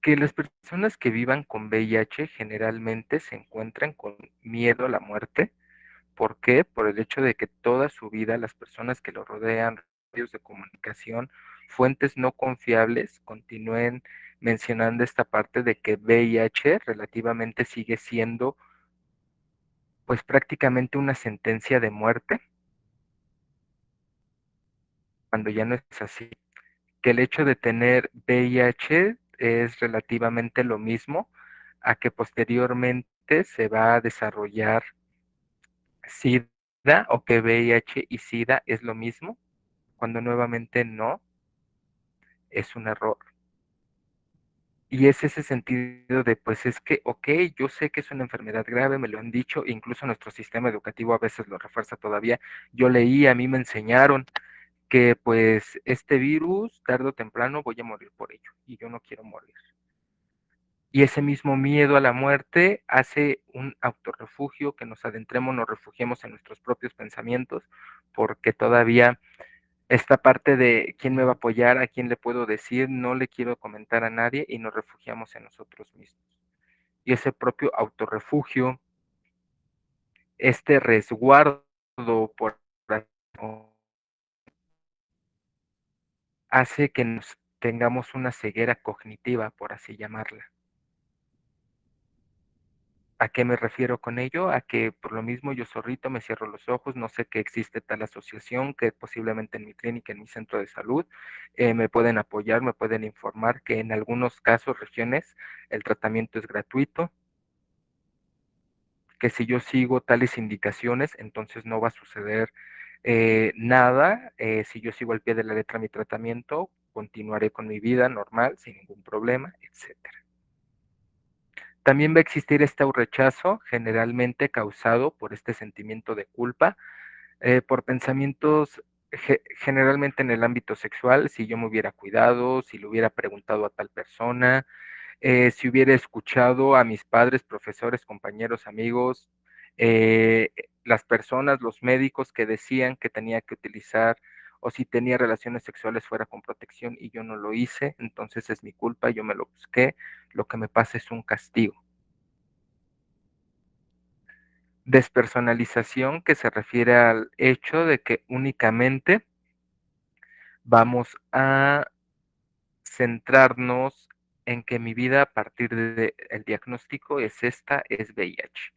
Que las personas que vivan con VIH generalmente se encuentran con miedo a la muerte. ¿Por qué? Por el hecho de que toda su vida las personas que lo rodean, medios de comunicación, fuentes no confiables, continúen mencionando esta parte de que VIH relativamente sigue siendo pues prácticamente una sentencia de muerte, cuando ya no es así. Que el hecho de tener VIH es relativamente lo mismo a que posteriormente se va a desarrollar SIDA o que VIH y SIDA es lo mismo, cuando nuevamente no, es un error. Y es ese sentido de, pues es que, ok, yo sé que es una enfermedad grave, me lo han dicho, incluso nuestro sistema educativo a veces lo refuerza todavía. Yo leí, a mí me enseñaron que pues este virus, tarde o temprano, voy a morir por ello, y yo no quiero morir. Y ese mismo miedo a la muerte hace un autorrefugio, que nos adentremos, nos refugiemos en nuestros propios pensamientos, porque todavía esta parte de quién me va a apoyar, a quién le puedo decir, no le quiero comentar a nadie y nos refugiamos en nosotros mismos. Y ese propio autorrefugio, este resguardo por hace que nos tengamos una ceguera cognitiva, por así llamarla. ¿A qué me refiero con ello? A que por lo mismo yo zorrito me cierro los ojos, no sé que existe tal asociación, que posiblemente en mi clínica, en mi centro de salud, me pueden apoyar, me pueden informar que en algunos casos, regiones, el tratamiento es gratuito, que si yo sigo tales indicaciones, entonces no va a suceder nada, si yo sigo al pie de la letra mi tratamiento, continuaré con mi vida normal, sin ningún problema, etcétera. También va a existir este rechazo generalmente causado por este sentimiento de culpa, por pensamientos generalmente en el ámbito sexual, si yo me hubiera cuidado, si le hubiera preguntado a tal persona, si hubiera escuchado a mis padres, profesores, compañeros, amigos, eh, las personas, los médicos que decían que tenía que utilizar o si tenía relaciones sexuales fuera con protección y yo no lo hice, entonces es mi culpa, yo me lo busqué, lo que me pasa es un castigo. Despersonalización, que se refiere al hecho de que únicamente vamos a centrarnos en que mi vida a partir del diagnóstico es esta, es VIH.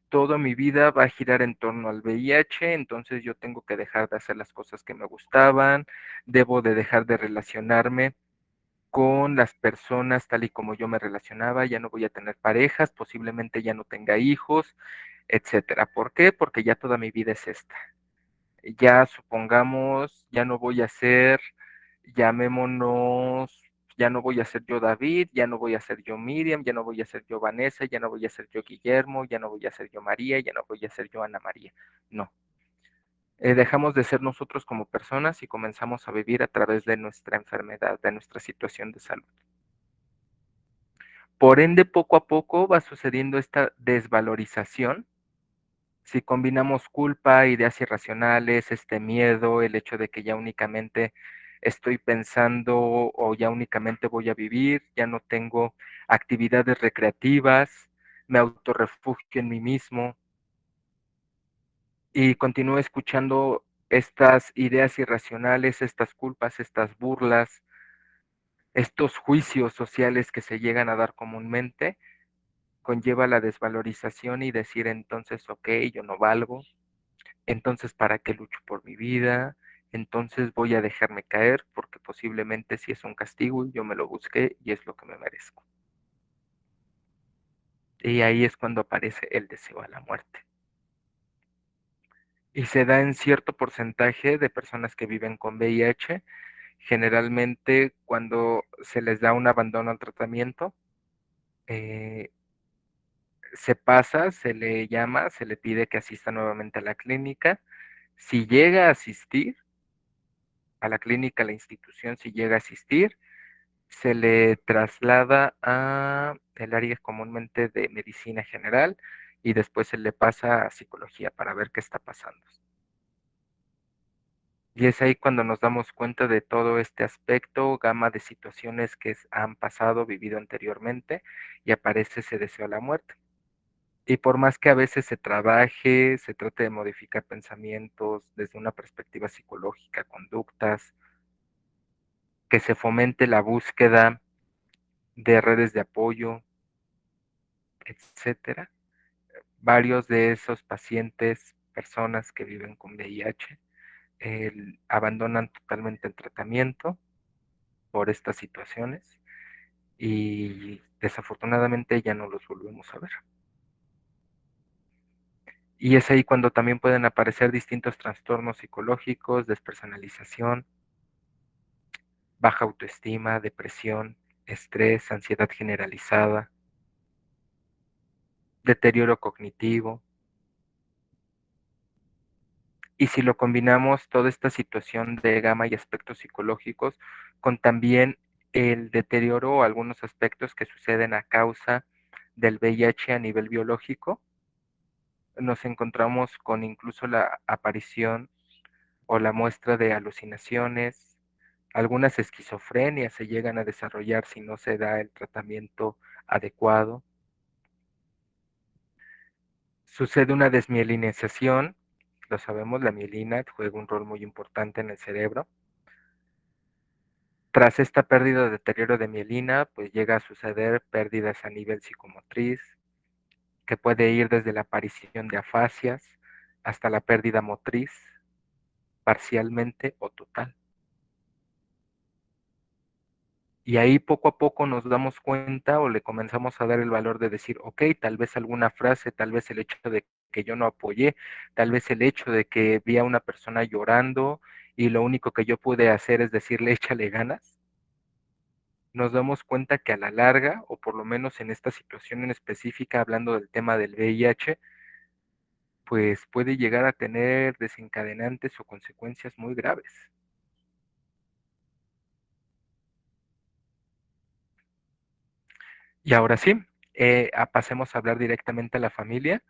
Toda mi vida va a girar en torno al VIH, entonces yo tengo que dejar de hacer las cosas que me gustaban, debo de dejar de relacionarme con las personas tal y como yo me relacionaba, ya no voy a tener parejas, posiblemente ya no tenga hijos, etcétera. ¿Por qué? Porque ya toda mi vida es esta. Ya supongamos, ya no voy a ser, llamémonos, ya no voy a ser yo David, ya no voy a ser yo Miriam, ya no voy a ser yo Vanessa, ya no voy a ser yo Guillermo, ya no voy a ser yo María, ya no voy a ser yo Ana María. No. Dejamos de ser nosotros como personas y comenzamos a vivir a través de nuestra enfermedad, de nuestra situación de salud. Por ende, poco a poco va sucediendo esta desvalorización. Si combinamos culpa, ideas irracionales, este miedo, el hecho de que ya únicamente estoy pensando o ya únicamente voy a vivir, ya no tengo actividades recreativas, me autorrefugio en mí mismo y continúo escuchando estas ideas irracionales, estas culpas, estas burlas, estos juicios sociales que se llegan a dar comúnmente, conlleva la desvalorización y decir entonces, ok, yo no valgo, entonces ¿para qué lucho por mi vida? Entonces voy a dejarme caer porque posiblemente si es un castigo y yo me lo busqué y es lo que me merezco. Y ahí es cuando aparece el deseo a la muerte. Y se da en cierto porcentaje de personas que viven con VIH, generalmente cuando se les da un abandono al tratamiento, eh, se pasa, se le llama, se le pide que asista nuevamente a la clínica. Si llega a asistir a la clínica, a la institución, si llega a asistir, se le traslada a el área comúnmente de medicina general y después se le pasa a psicología para ver qué está pasando. Y es ahí cuando nos damos cuenta de todo este aspecto, gama de situaciones que han pasado, vivido anteriormente, y aparece ese deseo a la muerte. Y por más que a veces se trabaje, se trate de modificar pensamientos desde una perspectiva psicológica, conductas, que se fomente la búsqueda de redes de apoyo, etcétera. Varios de esos pacientes, personas que viven con VIH, abandonan totalmente el tratamiento por estas situaciones y desafortunadamente ya no los volvemos a ver. Y es ahí cuando también pueden aparecer distintos trastornos psicológicos, despersonalización, baja autoestima, depresión, estrés, ansiedad generalizada, deterioro cognitivo. Y si lo combinamos toda esta situación de gama y aspectos psicológicos con también el deterioro o algunos aspectos que suceden a causa del VIH a nivel biológico, nos encontramos con incluso la aparición o la muestra de alucinaciones, algunas esquizofrenias se llegan a desarrollar si no se da el tratamiento adecuado. Sucede una desmielinización, lo sabemos, la mielina juega un rol muy importante en el cerebro. Tras esta pérdida o deterioro de mielina, pues llega a suceder pérdidas a nivel psicomotriz, que puede ir desde la aparición de afasias hasta la pérdida motriz, parcialmente o total. Y ahí poco a poco nos damos cuenta o le comenzamos a dar el valor de decir, ok, tal vez alguna frase, tal vez el hecho de que yo no apoyé, tal vez el hecho de que vi a una persona llorando y lo único que yo pude hacer es decirle échale ganas, nos damos cuenta que a la larga, o por lo menos en esta situación en específica, hablando del tema del VIH, pues puede llegar a tener desencadenantes o consecuencias muy graves. Y ahora sí, pasemos a hablar directamente a la familia.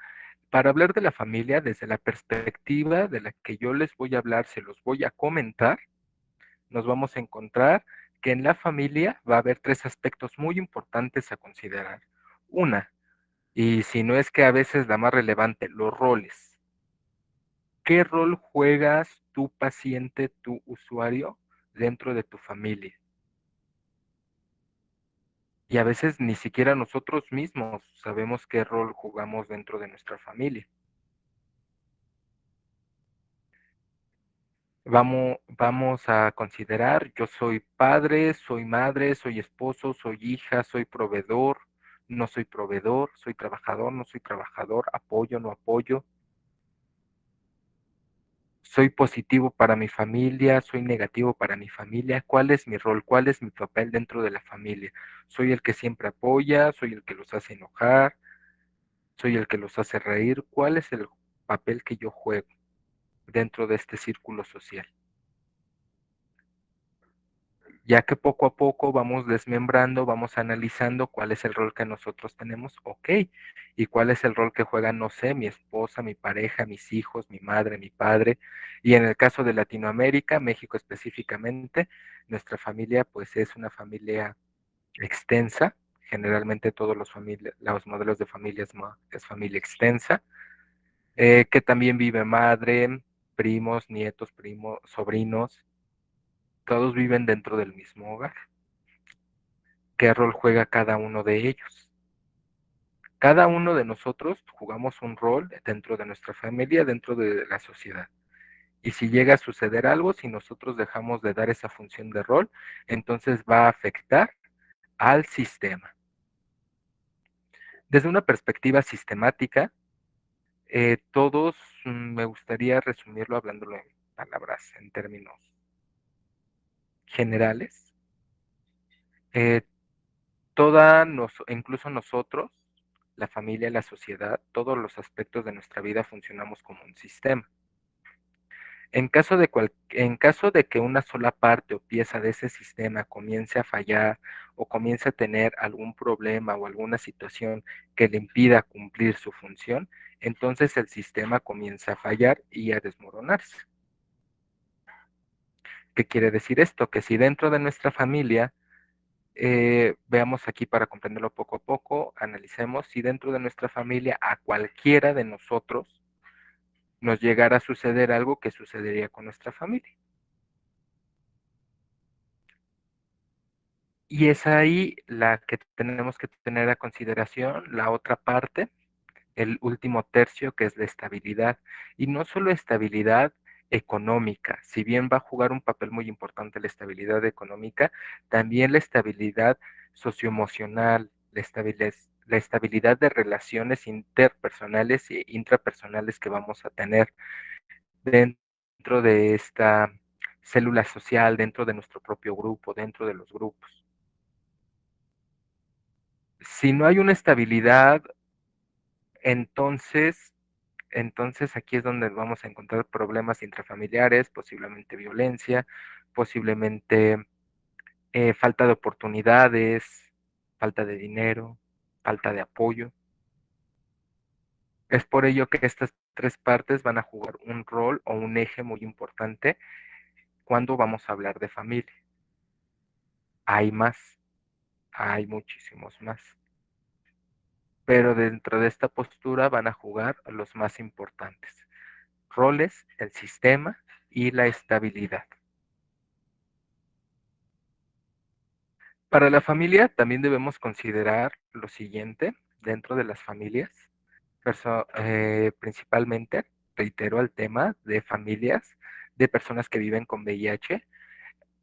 Para hablar de la familia, desde la perspectiva de la que yo les voy a hablar, se los voy a comentar, nos vamos a encontrar que en la familia va a haber tres aspectos muy importantes a considerar. Una, y si no es que a veces la más relevante, los roles. ¿Qué rol juegas tu paciente, tu usuario, dentro de tu familia. Y a veces ni siquiera nosotros mismos sabemos qué rol jugamos dentro de nuestra familia. Vamos a considerar, yo soy padre, soy madre, soy esposo, soy hija, soy proveedor, no soy proveedor, soy trabajador, no soy trabajador, apoyo, no apoyo, soy positivo para mi familia, soy negativo para mi familia. ¿Cuál es mi rol? ¿Cuál es mi papel dentro de la familia? ¿Soy el que siempre apoya? ¿Soy el que los hace enojar? ¿Soy el que los hace reír? ¿Cuál es el papel que yo juego dentro de este círculo social? Ya que poco a poco vamos desmembrando, vamos analizando cuál es el rol que nosotros tenemos, ok, y cuál es el rol que juega, no sé, mi esposa, mi pareja, mis hijos, mi madre, mi padre, y en el caso de Latinoamérica, México específicamente, nuestra familia pues es una familia extensa, generalmente todos los modelos de familia es familia extensa, que también vive madre, primos, nietos, primos, sobrinos, todos viven dentro del mismo hogar. ¿Qué rol juega cada uno de ellos? Cada uno de nosotros jugamos un rol dentro de nuestra familia, dentro de la sociedad. Y si llega a suceder algo, si nosotros dejamos de dar esa función de rol, entonces va a afectar al sistema. Desde una perspectiva sistemática, todos, me gustaría resumirlo hablándolo en palabras, en términos generales. Eh, incluso nosotros, la familia, la sociedad, todos los aspectos de nuestra vida funcionamos como un sistema. En caso de que una sola parte o pieza de ese sistema comience a fallar o comience a tener algún problema o alguna situación que le impida cumplir su función, entonces el sistema comienza a fallar y a desmoronarse. ¿Qué quiere decir esto? Que si dentro de nuestra familia, veamos aquí para comprenderlo poco a poco, analicemos si dentro de nuestra familia a cualquiera de nosotros nos llegara a suceder algo que sucedería con nuestra familia. Y es ahí la que tenemos que tener a consideración la otra parte, el último tercio, que es la estabilidad. Y no solo estabilidad económica, si bien va a jugar un papel muy importante la estabilidad económica, también la estabilidad socioemocional, la estabilidad de relaciones interpersonales e intrapersonales que vamos a tener dentro de esta célula social, dentro de nuestro propio grupo, dentro de los grupos. Si no hay una estabilidad, entonces, entonces aquí es donde vamos a encontrar problemas intrafamiliares, posiblemente violencia, posiblemente falta de oportunidades, falta de dinero, falta de apoyo. Es por ello que estas tres partes van a jugar un rol o un eje muy importante cuando vamos a hablar de familia. Hay más, hay muchísimos más. Pero dentro de esta postura van a jugar los más importantes. Roles, el sistema y la estabilidad. Para la familia también debemos considerar lo siguiente dentro de las familias, principalmente, reitero el tema de familias, de personas que viven con VIH.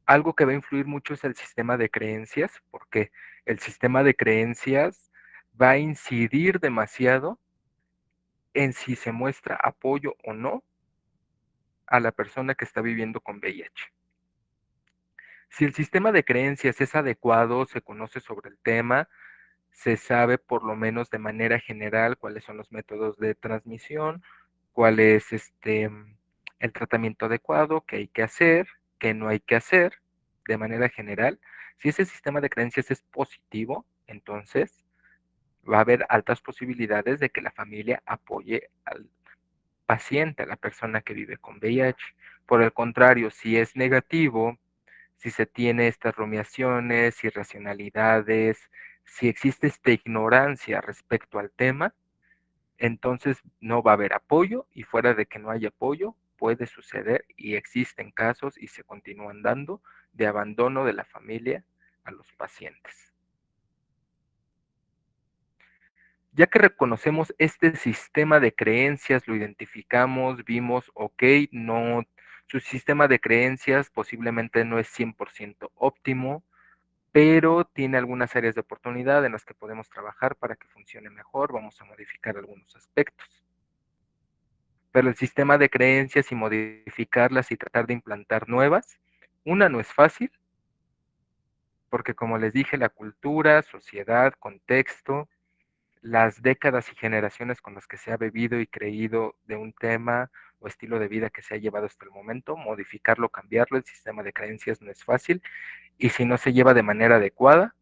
Algo que va a influir mucho es el sistema de creencias, porque el sistema de creencias va a incidir demasiado en si se muestra apoyo o no a la persona que está viviendo con VIH. Si el sistema de creencias es adecuado, se conoce sobre el tema, se sabe por lo menos de manera general cuáles son los métodos de transmisión, cuál es el tratamiento adecuado, qué hay que hacer, qué no hay que hacer, de manera general. Si ese sistema de creencias es positivo, entonces va a haber altas posibilidades de que la familia apoye al paciente, a la persona que vive con VIH. Por el contrario, si es negativo, si se tiene estas rumiaciones, irracionalidades, si existe esta ignorancia respecto al tema, entonces no va a haber apoyo y fuera de que no haya apoyo, puede suceder y existen casos y se continúan dando de abandono de la familia a los pacientes. Ya que reconocemos este sistema de creencias, lo identificamos, vimos, ok, no, su sistema de creencias posiblemente no es 100% óptimo, pero tiene algunas áreas de oportunidad en las que podemos trabajar para que funcione mejor, vamos a modificar algunos aspectos. Pero el sistema de creencias y modificarlas y tratar de implantar nuevas, una no es fácil, porque como les dije, la cultura, sociedad, contexto, las décadas y generaciones con las que se ha bebido y creído de un tema o estilo de vida que se ha llevado hasta el momento, modificarlo, cambiarlo, el sistema de creencias no es fácil, y si no se lleva de manera adecuada,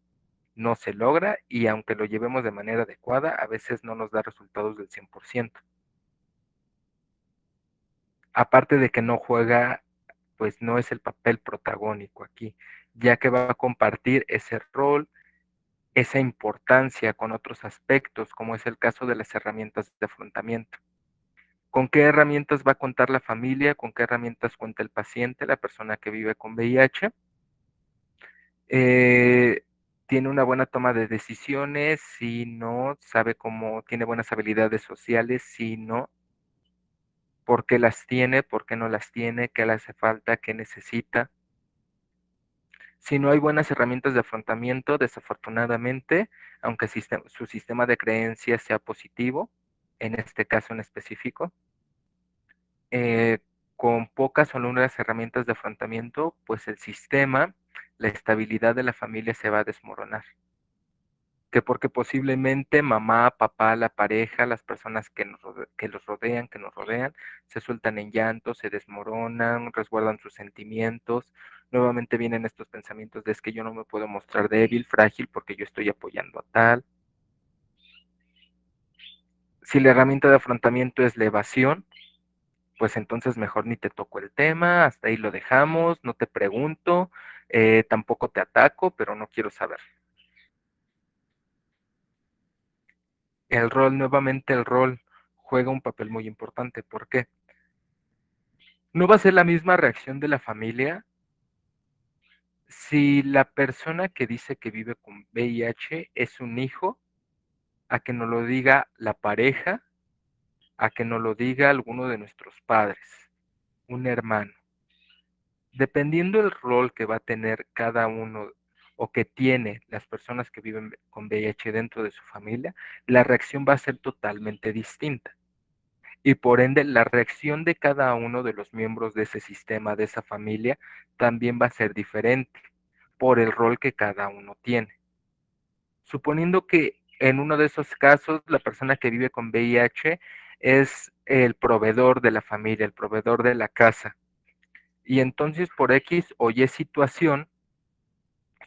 no se logra, y aunque lo llevemos de manera adecuada, a veces no nos da resultados del 100%. Aparte de que no juega, pues no es el papel protagónico aquí, ya que va a compartir ese rol, esa importancia con otros aspectos, como es el caso de las herramientas de afrontamiento. ¿Con qué herramientas va a contar la familia? ¿Con qué herramientas cuenta el paciente, la persona que vive con VIH? Tiene una buena toma de decisiones, si no, sabe cómo, tiene buenas habilidades sociales, si no, por qué las tiene, por qué no las tiene, qué le hace falta, qué necesita. Si no hay buenas herramientas de afrontamiento, desafortunadamente, aunque su sistema de creencias sea positivo, en este caso en específico, eh, con pocas o nulas herramientas de afrontamiento, pues el sistema, la estabilidad de la familia se va a desmoronar. Que porque posiblemente mamá, papá, la pareja, las personas que los rodean, que nos rodean, se sueltan en llanto, se desmoronan, resguardan sus sentimientos. Nuevamente vienen estos pensamientos de es que yo no me puedo mostrar débil, frágil, porque yo estoy apoyando a tal. Si la herramienta de afrontamiento es la evasión, pues entonces mejor ni te toco el tema, hasta ahí lo dejamos, no te pregunto, tampoco te ataco, pero no quiero saber. Nuevamente el rol juega un papel muy importante. ¿Por qué? No va a ser la misma reacción de la familia si la persona que dice que vive con VIH es un hijo, a que nos lo diga la pareja, a que nos lo diga alguno de nuestros padres, un hermano. Dependiendo del rol que va a tener cada uno o que tiene las personas que viven con VIH dentro de su familia, la reacción va a ser totalmente distinta. Y por ende, la reacción de cada uno de los miembros de ese sistema, de esa familia, también va a ser diferente por el rol que cada uno tiene. Suponiendo que en uno de esos casos la persona que vive con VIH es el proveedor de la familia, el proveedor de la casa, y entonces por X o Y situación,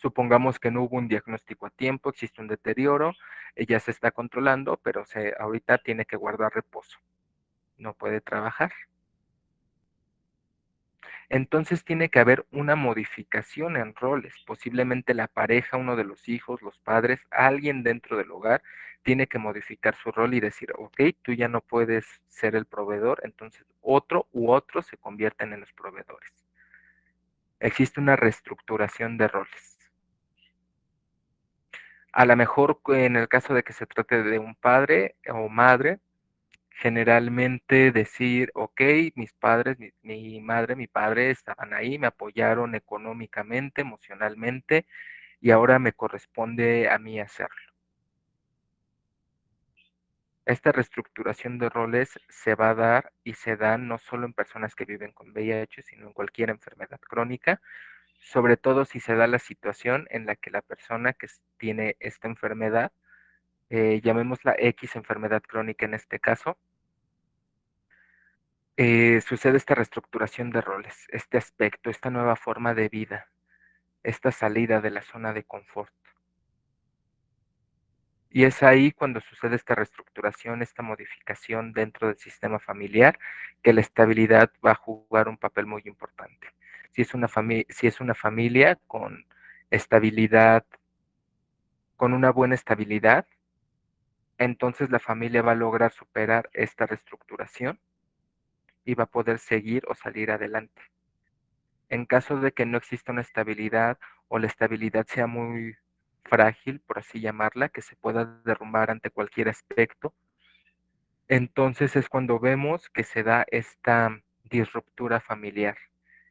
supongamos que no hubo un diagnóstico a tiempo, existe un deterioro, ella se está controlando, pero ahorita tiene que guardar reposo, no puede trabajar. Entonces tiene que haber una modificación en roles. Posiblemente la pareja, uno de los hijos, los padres, alguien dentro del hogar tiene que modificar su rol y decir, ok, tú ya no puedes ser el proveedor, entonces otro u otros se convierten en los proveedores. Existe una reestructuración de roles. A lo mejor en el caso de que se trate de un padre o madre, generalmente decir, ok, mis padres, mi madre, mi padre estaban ahí, me apoyaron económicamente, emocionalmente, y ahora me corresponde a mí hacerlo. Esta reestructuración de roles se va a dar y se da no solo en personas que viven con VIH, sino en cualquier enfermedad crónica, sobre todo si se da la situación en la que la persona que tiene esta enfermedad, llamémosla X enfermedad crónica en este caso, sucede esta reestructuración de roles, este aspecto, esta nueva forma de vida, esta salida de la zona de confort. Y es ahí cuando sucede esta reestructuración, esta modificación dentro del sistema familiar, que la estabilidad va a jugar un papel muy importante. Si es una familia con estabilidad, con una buena estabilidad, entonces la familia va a lograr superar esta reestructuración y va a poder seguir o salir adelante. En caso de que no exista una estabilidad o la estabilidad sea muy frágil, por así llamarla, que se pueda derrumbar ante cualquier aspecto, entonces es cuando vemos que se da esta disruptura familiar,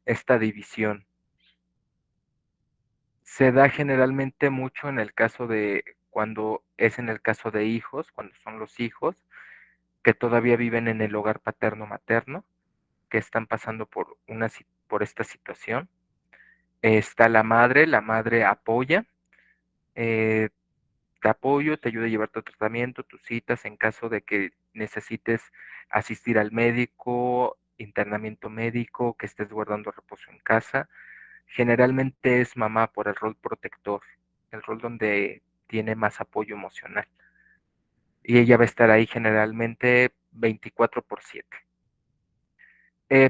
esta división. Se da generalmente mucho en el caso de cuando es en el caso de hijos, cuando son los hijos que todavía viven en el hogar paterno-materno, que están pasando por por esta situación. Está la madre apoya, eh, te apoyo, te ayuda a llevar tu tratamiento, tus citas en caso de que necesites asistir al médico, internamiento médico, que estés guardando reposo en casa. Generalmente es mamá por el rol protector, el rol donde tiene más apoyo emocional. Y ella va a estar ahí generalmente 24/7.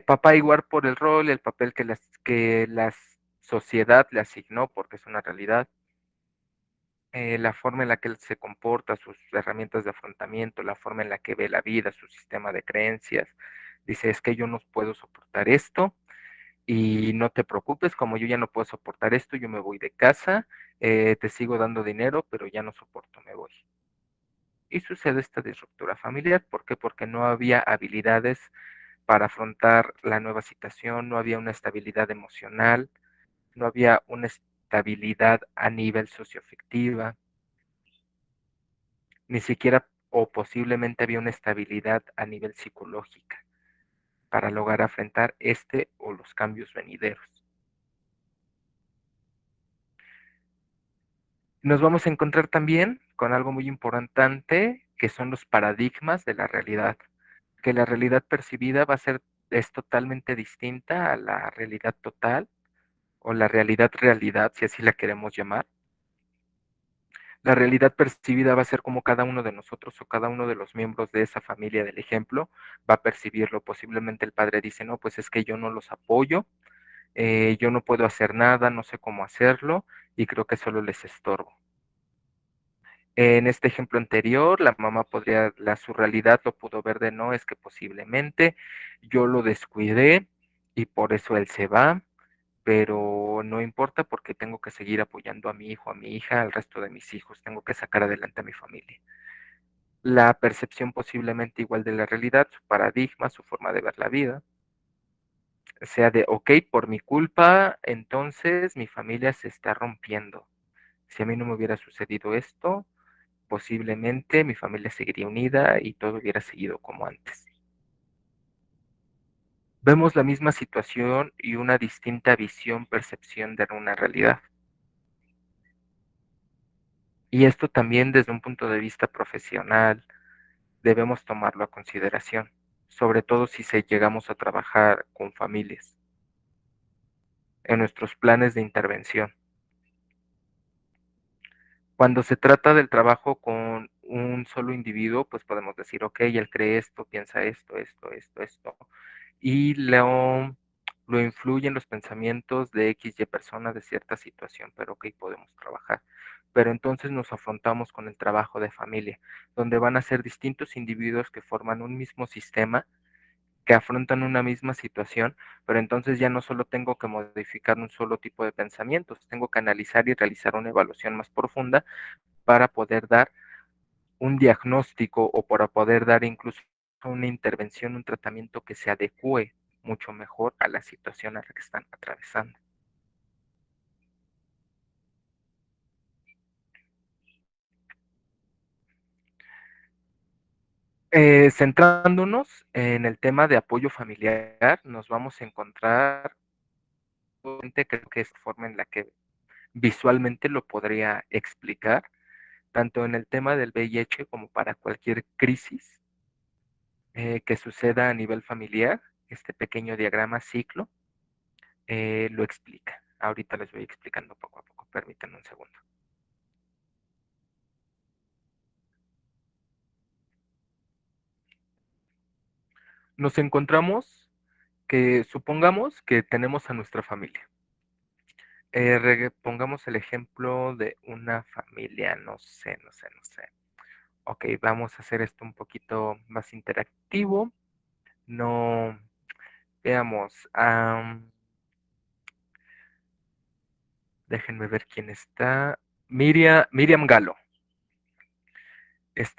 Papá igual por el rol, el papel que la sociedad le asignó, porque es una realidad, la forma en la que él se comporta, sus herramientas de afrontamiento, la forma en la que ve la vida, su sistema de creencias. Dice, es que yo no puedo soportar esto y no te preocupes, como yo ya no puedo soportar esto, yo me voy de casa, te sigo dando dinero, pero ya no soporto, me voy. Y sucede esta disruptura familiar. ¿Por qué? Porque no había habilidades para afrontar la nueva situación, no había una estabilidad emocional, no había una estabilidad a nivel socioafectiva, ni siquiera o posiblemente había una estabilidad a nivel psicológica para lograr afrontar este o los cambios venideros. Nos vamos a encontrar también con algo muy importante, que son los paradigmas de la realidad, que la realidad percibida es totalmente distinta a la realidad total o la realidad, si así la queremos llamar. La realidad percibida va a ser como cada uno de nosotros o cada uno de los miembros de esa familia del ejemplo va a percibirlo. Posiblemente el padre dice, no, pues es que yo no los apoyo, yo no puedo hacer nada, no sé cómo hacerlo y creo que solo les estorbo. En este ejemplo anterior, la mamá su realidad lo pudo ver de no, es que posiblemente yo lo descuidé y por eso él se va, pero no importa porque tengo que seguir apoyando a mi hijo, a mi hija, al resto de mis hijos, tengo que sacar adelante a mi familia. La percepción posiblemente igual de la realidad, su paradigma, su forma de ver la vida, sea de, ok, por mi culpa, entonces mi familia se está rompiendo. Si a mí no me hubiera sucedido esto, posiblemente mi familia seguiría unida y todo hubiera seguido como antes. Vemos la misma situación y una distinta visión, percepción de una realidad. Y esto también desde un punto de vista profesional debemos tomarlo a consideración, sobre todo si llegamos a trabajar con familias, en nuestros planes de intervención. Cuando se trata del trabajo con un solo individuo, pues podemos decir, ok, él cree esto, piensa esto, y lo influyen los pensamientos de X y persona de cierta situación, pero ok, podemos trabajar. Pero entonces nos afrontamos con el trabajo de familia, donde van a ser distintos individuos que forman un mismo sistema, que afrontan una misma situación, pero entonces ya no solo tengo que modificar un solo tipo de pensamientos, tengo que analizar y realizar una evaluación más profunda para poder dar un diagnóstico o para poder dar incluso una intervención, un tratamiento que se adecue mucho mejor a la situación a la que están atravesando. Centrándonos en el tema de apoyo familiar, nos vamos a encontrar, creo que es la forma en la que visualmente lo podría explicar, tanto en el tema del VIH como para cualquier crisis que suceda a nivel familiar, este pequeño diagrama ciclo lo explica. Ahorita les voy explicando poco a poco, permítanme un segundo. Nos encontramos que supongamos que tenemos a nuestra familia. Pongamos el ejemplo de una familia, no sé. Ok, vamos a hacer esto un poquito más interactivo. No, Veamos. Déjenme ver quién está. Miriam Galo.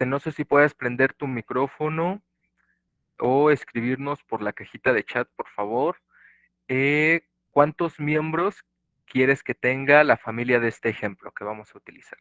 No sé si puedes prender tu micrófono o escribirnos por la cajita de chat, por favor. ¿Cuántos miembros quieres que tenga la familia de este ejemplo que vamos a utilizar?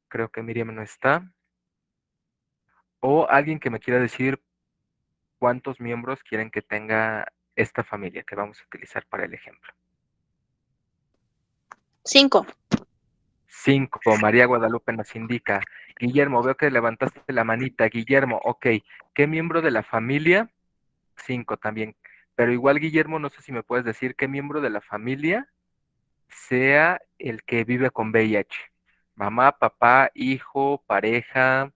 Creo que Miriam no está. O alguien que me quiera decir cuántos miembros quieren que tenga esta familia que vamos a utilizar para el ejemplo. 5. 5. María Guadalupe nos indica. Guillermo, veo que levantaste la manita. Guillermo, ok. ¿Qué miembro de la familia? 5 también. Pero igual, Guillermo, no sé si me puedes decir qué miembro de la familia sea el que vive con VIH. Mamá, papá, hijo, pareja,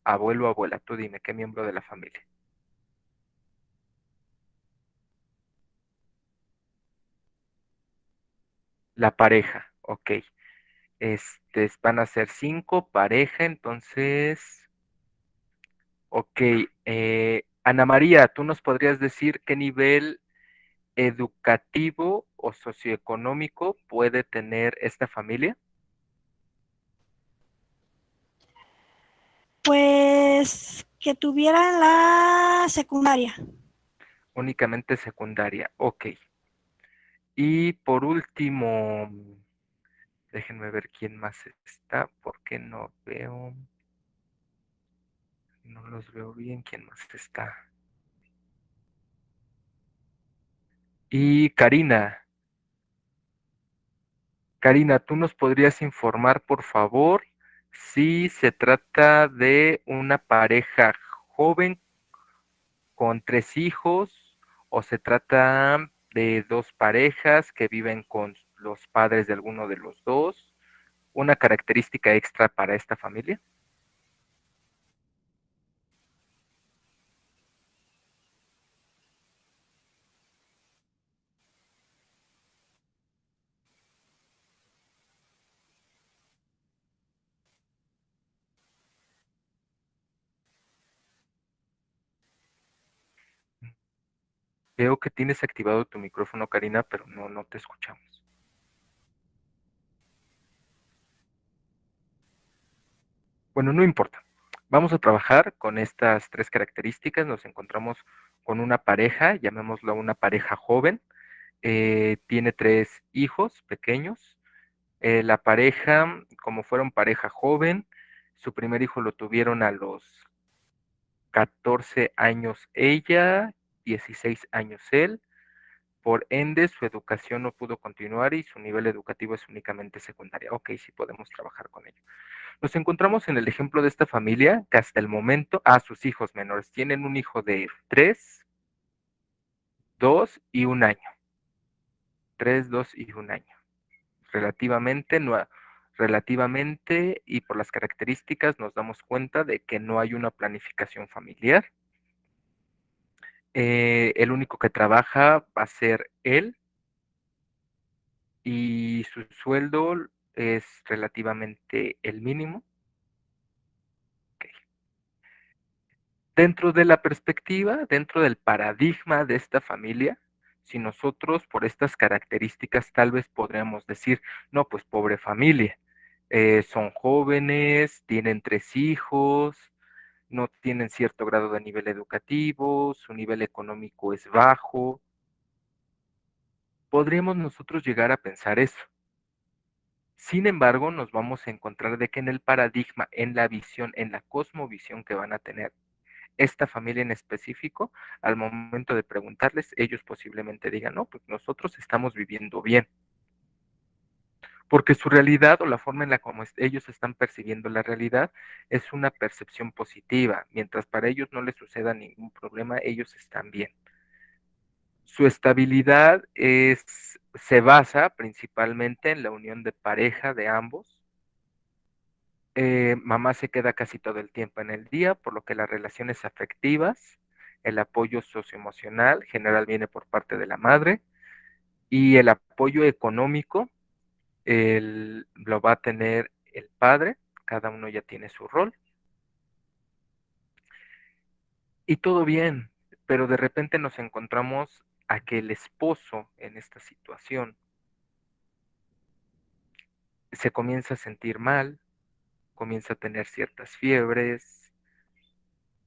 abuelo, abuela. Tú dime, ¿qué miembro de la familia? La pareja, ok. Van a ser 5 pareja, entonces, ok. Ana María, ¿tú nos podrías decir qué nivel educativo o socioeconómico puede tener esta familia? Pues que tuvieran la secundaria. Únicamente secundaria, ok. Y por último, déjenme ver quién más está, porque no los veo bien, quién más está. Y Karina, ¿tú nos podrías informar, por favor, si se trata de una pareja joven con 3 hijos o se trata de 2 parejas que viven con los padres de alguno de los dos? ¿Una característica extra para esta familia? Veo que tienes activado tu micrófono, Karina, pero no te escuchamos. Bueno, no importa. Vamos a trabajar con estas 3 características. Nos encontramos con una pareja, llamémosla una pareja joven. Tiene 3 hijos pequeños. La pareja, como fueron pareja joven, su primer hijo lo tuvieron a los 14 años ella, 16 años él. Por ende, su educación no pudo continuar y su nivel educativo es únicamente secundaria. Ok, sí podemos trabajar con ello. Nos encontramos en el ejemplo de esta familia que hasta el momento, sus hijos menores tienen un hijo de 3, 2 y 1 año. 3, 2 y 1 año. Relativamente, no, relativamente y por las características nos damos cuenta de que no hay una planificación familiar. El único que trabaja va a ser él y su sueldo es relativamente el mínimo. Okay. Dentro de la perspectiva, dentro del paradigma de esta familia, si nosotros por estas características tal vez podríamos decir, no, pues pobre familia, son jóvenes, tienen 3 hijos, no tienen cierto grado de nivel educativo, su nivel económico es bajo. Podríamos nosotros llegar a pensar eso. Sin embargo, nos vamos a encontrar de que en el paradigma, en la visión, en la cosmovisión que van a tener esta familia en específico, al momento de preguntarles, ellos posiblemente digan, no, pues nosotros estamos viviendo bien, porque su realidad o la forma en la como ellos están percibiendo la realidad es una percepción positiva, mientras para ellos no les suceda ningún problema, ellos están bien. Su estabilidad se basa principalmente en la unión de pareja de ambos, Mamá se queda casi todo el tiempo en el día, por lo que las relaciones afectivas, el apoyo socioemocional general viene por parte de la madre y el apoyo económico lo va a tener el padre, cada uno ya tiene su rol y todo bien, pero de repente nos encontramos a que el esposo en esta situación se comienza a sentir mal, comienza a tener ciertas fiebres,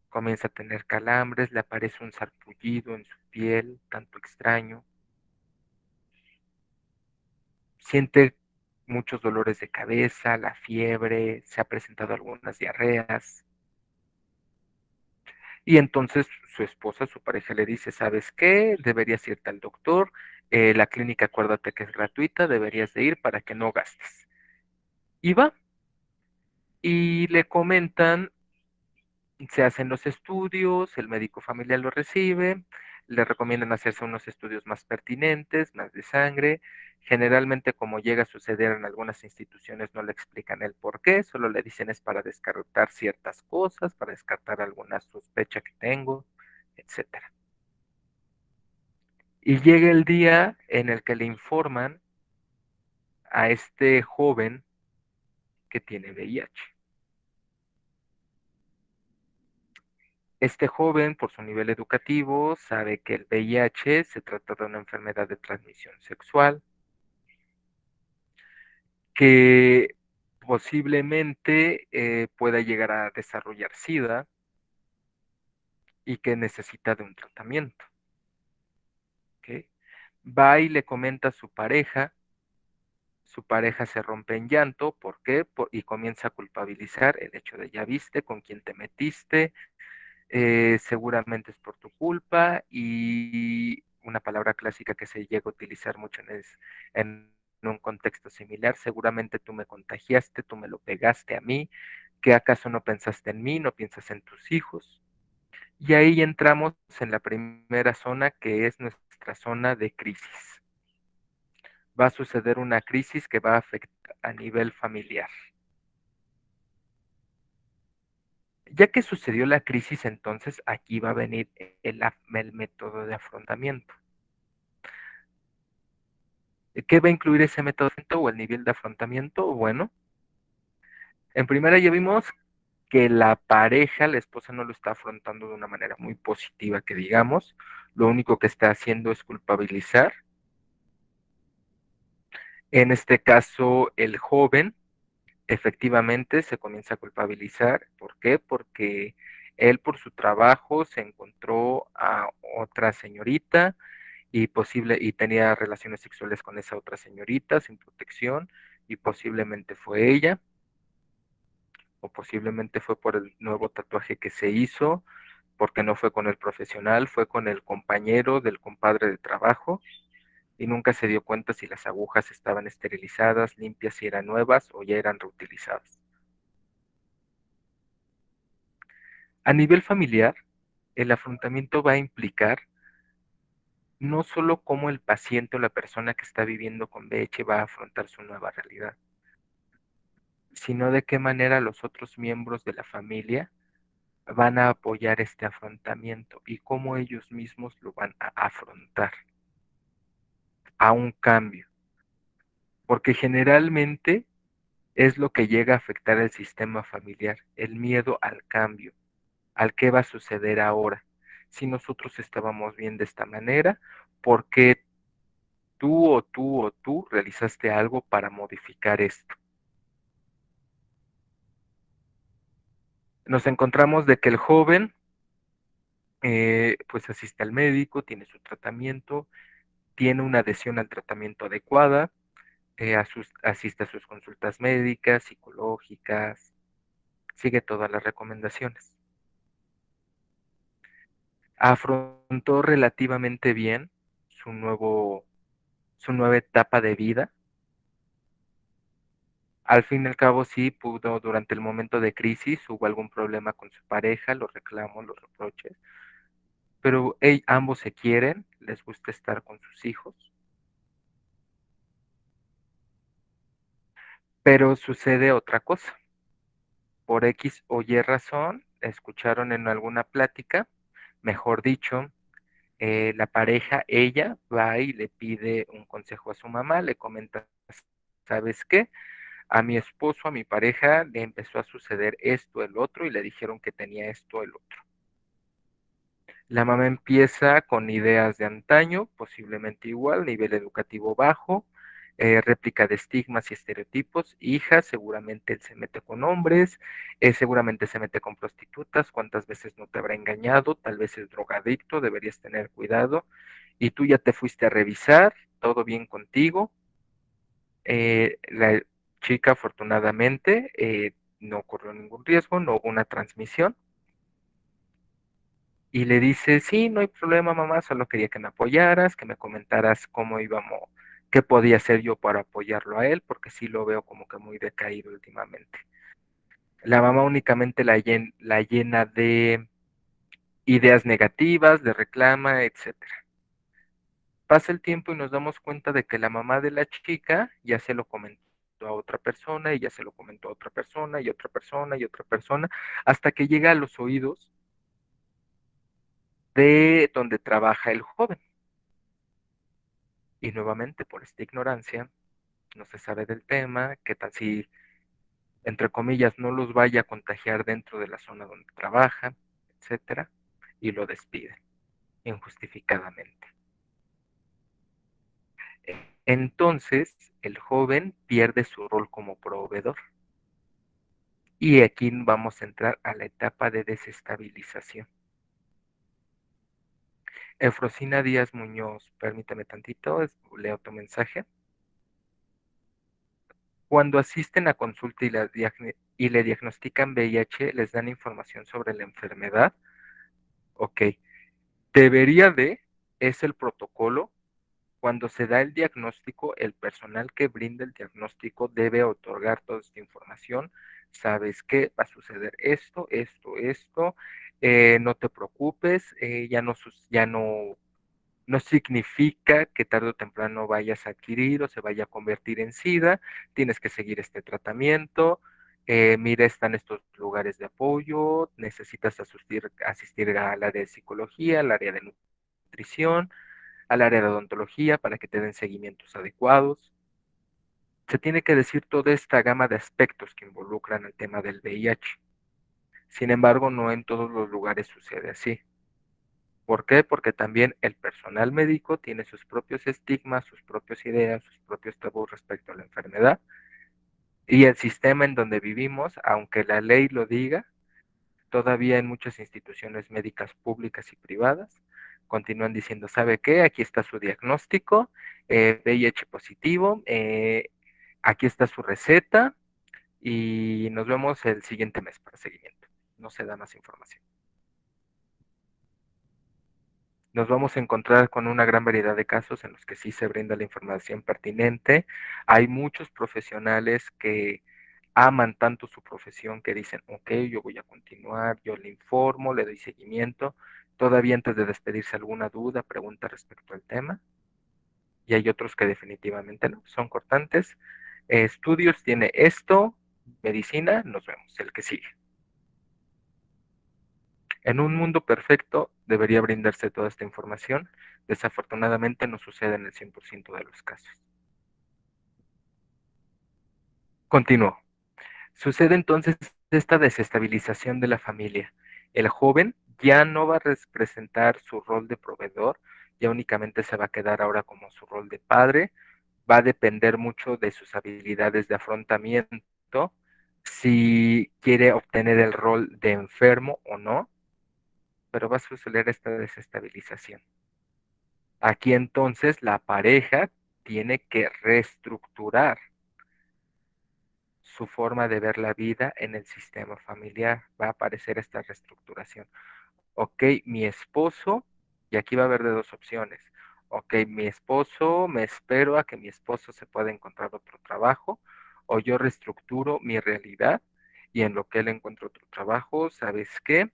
comienza a tener calambres, le aparece un sarpullido en su piel, tanto extraño, siente muchos dolores de cabeza, la fiebre, se ha presentado algunas diarreas. Y entonces su esposa, su pareja le dice, ¿sabes qué? Deberías irte al doctor, la clínica acuérdate que es gratuita, deberías de ir para que no gastes. Y va, y le comentan, se hacen los estudios, el médico familiar lo recibe, le recomiendan hacerse unos estudios más pertinentes, más de sangre. Generalmente, como llega a suceder en algunas instituciones, no le explican el por qué, solo le dicen es para descartar ciertas cosas, para descartar alguna sospecha que tengo, etcétera. Y llega el día en el que le informan a este joven que tiene VIH. Este joven, por su nivel educativo, sabe que el VIH se trata de una enfermedad de transmisión sexual, que posiblemente pueda llegar a desarrollar SIDA y que necesita de un tratamiento. ¿Ok? Va y le comenta a su pareja se rompe en llanto, ¿por qué? Y comienza a culpabilizar el hecho de ya viste con quién te metiste, seguramente es por tu culpa y una palabra clásica que se llega a utilizar mucho en un contexto similar, seguramente tú me contagiaste, tú me lo pegaste a mí, ¿que acaso no pensaste en mí, no piensas en tus hijos? Y ahí entramos en la primera zona que es nuestra zona de crisis. Va a suceder una crisis que va a afectar a nivel familiar. Ya que sucedió la crisis, entonces aquí va a venir el método de afrontamiento. ¿Qué va a incluir ese método o el nivel de afrontamiento? Bueno, en primera ya vimos que la pareja, la esposa no lo está afrontando de una manera muy positiva, que digamos, lo único que está haciendo es culpabilizar. En este caso, el joven efectivamente se comienza a culpabilizar. ¿Por qué? Porque él por su trabajo se encontró a otra señorita y tenía relaciones sexuales con esa otra señorita sin protección y posiblemente fue ella o posiblemente fue por el nuevo tatuaje que se hizo, porque no fue con el profesional, fue con el compañero del compadre de trabajo y nunca se dio cuenta si las agujas estaban esterilizadas, limpias, si eran nuevas o ya eran reutilizadas. A nivel familiar, el afrontamiento va a implicar no solo cómo el paciente o la persona que está viviendo con VIH va a afrontar su nueva realidad, sino de qué manera los otros miembros de la familia van a apoyar este afrontamiento y cómo ellos mismos lo van a afrontar a un cambio, porque generalmente es lo que llega a afectar el sistema familiar, el miedo al cambio, al qué va a suceder ahora. Si nosotros estábamos bien de esta manera, ¿por qué tú realizaste algo para modificar esto? Nos encontramos de que el joven pues asiste al médico, tiene su tratamiento, tiene una adhesión al tratamiento adecuada, asiste a sus consultas médicas, psicológicas, sigue todas las recomendaciones. Afrontó relativamente bien su, nuevo, su nueva etapa de vida. Al fin y al cabo sí pudo, durante el momento de crisis, hubo algún problema con su pareja, los reclamos, los reproches, pero ambos se quieren, les gusta estar con sus hijos, pero sucede otra cosa. por X o Y razón, escucharon en alguna plática, mejor dicho, la pareja, ella va y le pide un consejo a su mamá, le comenta, ¿sabes qué? A mi esposo, a mi pareja, le empezó a suceder esto, el otro, y le dijeron que tenía esto, el otro. La mamá empieza con ideas de antaño, posiblemente igual, nivel educativo bajo, réplica de estigmas y estereotipos. Hija, seguramente él se mete con hombres, seguramente se mete con prostitutas, cuántas veces no te habrá engañado, tal vez es drogadicto, deberías tener cuidado. Y tú ya te fuiste a revisar, todo bien contigo. La chica, afortunadamente, no ocurrió ningún riesgo, no hubo una transmisión. Y le dice, sí, no hay problema, mamá, solo quería que me apoyaras, que me comentaras cómo íbamos, qué podía hacer yo para apoyarlo a él, porque sí lo veo como que muy decaído últimamente. La mamá únicamente la llena de ideas negativas, de reclama, etcétera. Pasa el tiempo y nos damos cuenta de que la mamá de la chica ya se lo comentó a otra persona y ya se lo comentó a otra persona y otra persona y otra persona, hasta que llega a los oídos de donde trabaja el joven. Y nuevamente, por esta ignorancia, no se sabe del tema, qué tal si, entre comillas, no los vaya a contagiar dentro de la zona donde trabaja, etcétera, y lo despiden injustificadamente. Entonces, el joven pierde su rol como proveedor. Y aquí vamos a entrar a la etapa de desestabilización. Efrosina Díaz Muñoz, permítame tantito, leo tu mensaje. Cuando asisten a consulta y le diagnostican VIH, les dan información sobre la enfermedad. Ok, debería de, es el protocolo. Cuando se da el diagnóstico, el personal que brinda el diagnóstico debe otorgar toda esta información. ¿Sabes qué? Va a suceder esto, esto, esto. No te preocupes, ya no significa que tarde o temprano vayas a adquirir o se vaya a convertir en SIDA, tienes que seguir este tratamiento, mira, están estos lugares de apoyo, necesitas asistir al área de psicología, al área de nutrición, al área de odontología para que te den seguimientos adecuados. Se tiene que decir toda esta gama de aspectos que involucran el tema del VIH. Sin embargo, no en todos los lugares sucede así. ¿Por qué? Porque también el personal médico tiene sus propios estigmas, sus propias ideas, sus propios tabús respecto a la enfermedad. Y el sistema en donde vivimos, aunque la ley lo diga, todavía en muchas instituciones médicas públicas y privadas, continúan diciendo, ¿sabe qué? Aquí está su diagnóstico, VIH positivo, aquí está su receta y nos vemos el siguiente mes para seguimiento. No se da más información. Nos vamos a encontrar con una gran variedad de casos en los que sí se brinda la información pertinente. Hay muchos profesionales que aman tanto su profesión que dicen, ok, yo voy a continuar, yo le informo, le doy seguimiento. Todavía antes de despedirse alguna duda, pregunta respecto al tema. Y hay otros que definitivamente no, son cortantes. Estudios tiene esto, medicina, nos vemos, el que sigue. En un mundo perfecto debería brindarse toda esta información. Desafortunadamente no sucede en el 100% de los casos. Continúo. Sucede entonces esta desestabilización de la familia. El joven ya no va a representar su rol de proveedor, ya únicamente se va a quedar ahora como su rol de padre. Va a depender mucho de sus habilidades de afrontamiento, si quiere obtener el rol de enfermo o no, pero va a suceder esta desestabilización. Aquí entonces la pareja tiene que reestructurar su forma de ver la vida en el sistema familiar. Va a aparecer esta reestructuración. Ok, mi esposo, y aquí va a haber de dos opciones. Ok, mi esposo, me espero a que mi esposo se pueda encontrar otro trabajo, o yo reestructuro mi realidad y en lo que él encuentra otro trabajo, ¿sabes qué?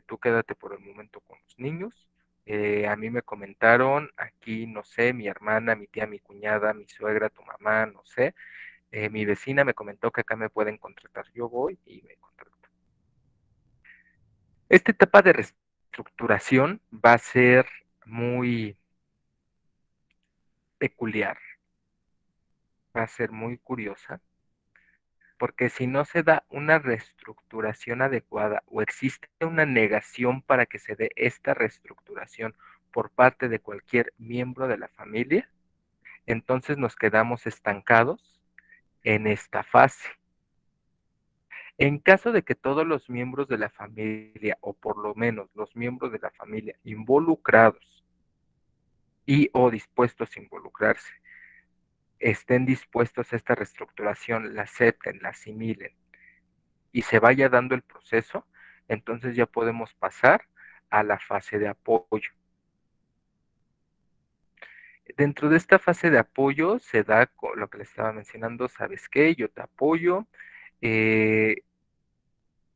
Tú quédate por el momento con los niños. A mí me comentaron aquí, no sé, mi hermana, mi tía, mi cuñada, mi suegra, tu mamá, no sé, Mi vecina me comentó que acá me pueden contratar. Yo voy y me contrato. Esta etapa de reestructuración va a ser muy peculiar, va a ser muy curiosa, porque si no se da una reestructuración adecuada o existe una negación para que se dé esta reestructuración por parte de cualquier miembro de la familia, entonces nos quedamos estancados en esta fase. En caso de que todos los miembros de la familia, o por lo menos los miembros de la familia involucrados y o dispuestos a involucrarse, estén dispuestos a esta reestructuración, la acepten, la asimilen y se vaya dando el proceso, entonces ya podemos pasar a la fase de apoyo. Dentro de esta fase de apoyo se da lo que le estaba mencionando, ¿sabes qué? Yo te apoyo. Eh,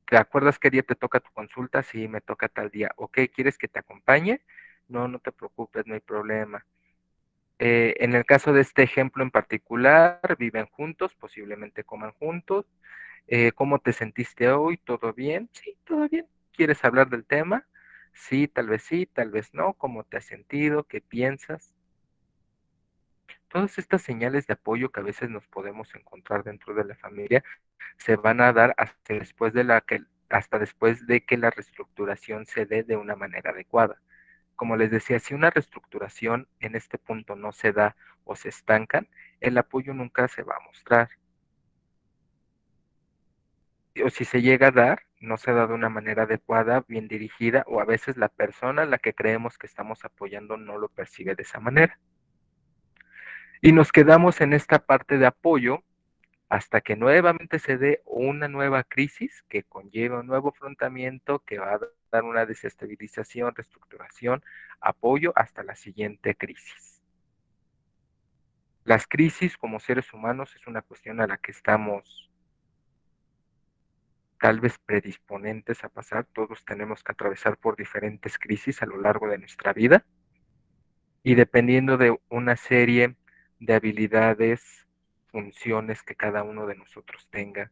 ¿Te acuerdas qué día te toca tu consulta? Sí, me toca tal día. Ok, ¿quieres que te acompañe? No, no te preocupes, no hay problema. En el caso de este ejemplo en particular, viven juntos, posiblemente coman juntos. ¿Cómo te sentiste hoy? ¿Todo bien? Sí, todo bien. ¿Quieres hablar del tema? Sí, tal vez no. ¿Cómo te has sentido? ¿Qué piensas? Todas estas señales de apoyo que a veces nos podemos encontrar dentro de la familia se van a dar hasta después de que la reestructuración se dé de una manera adecuada. Como les decía, si una reestructuración en este punto no se da o se estancan, el apoyo nunca se va a mostrar. O si se llega a dar, no se da de una manera adecuada, bien dirigida, o a veces la persona a la que creemos que estamos apoyando no lo percibe de esa manera. Y nos quedamos en esta parte de apoyo hasta que nuevamente se dé una nueva crisis que conlleva un nuevo afrontamiento que va a dar una desestabilización, reestructuración, apoyo hasta la siguiente crisis. Las crisis como seres humanos es una cuestión a la que estamos tal vez predisponentes a pasar. Todos tenemos que atravesar por diferentes crisis a lo largo de nuestra vida y dependiendo de una serie de habilidades, funciones que cada uno de nosotros tenga,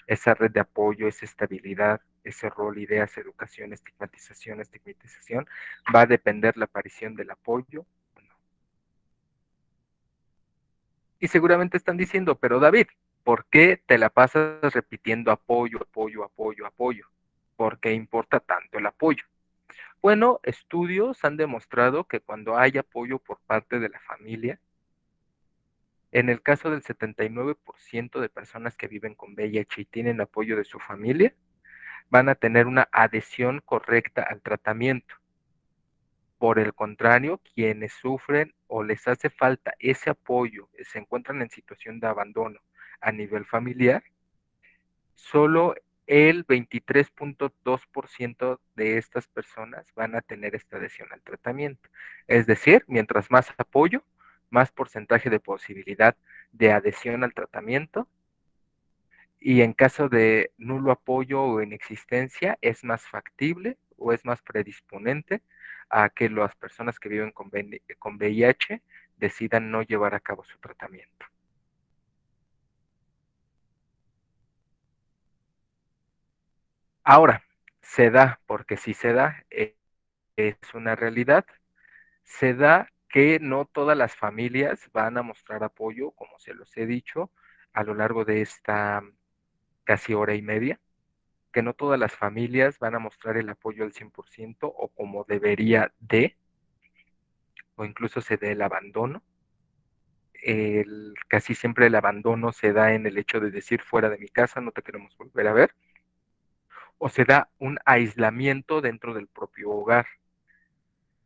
esa red de apoyo, esa estabilidad, ese rol, ideas, educación, estigmatización, va a depender la aparición del apoyo. Y seguramente están diciendo, pero David, ¿por qué te la pasas repitiendo apoyo, apoyo, apoyo, apoyo? ¿Por qué importa tanto el apoyo? Bueno, estudios han demostrado que cuando hay apoyo por parte de la familia, en el caso del 79% de personas que viven con VIH y tienen apoyo de su familia, van a tener una adhesión correcta al tratamiento. Por el contrario, quienes sufren o les hace falta ese apoyo, se encuentran en situación de abandono a nivel familiar, solo el 23.2% de estas personas van a tener esta adhesión al tratamiento. Es decir, mientras más apoyo, más porcentaje de posibilidad de adhesión al tratamiento y en caso de nulo apoyo o inexistencia, es más factible o es más predisponente a que las personas que viven con VIH decidan no llevar a cabo su tratamiento. Ahora, se da, porque si se da, es una realidad, se da que no todas las familias van a mostrar apoyo, como se los he dicho, a lo largo de esta casi hora y media, que no todas las familias van a mostrar el apoyo al 100% o como debería de, o incluso se dé el abandono. Casi siempre el abandono se da en el hecho de decir fuera de mi casa, no te queremos volver a ver, o se da un aislamiento dentro del propio hogar.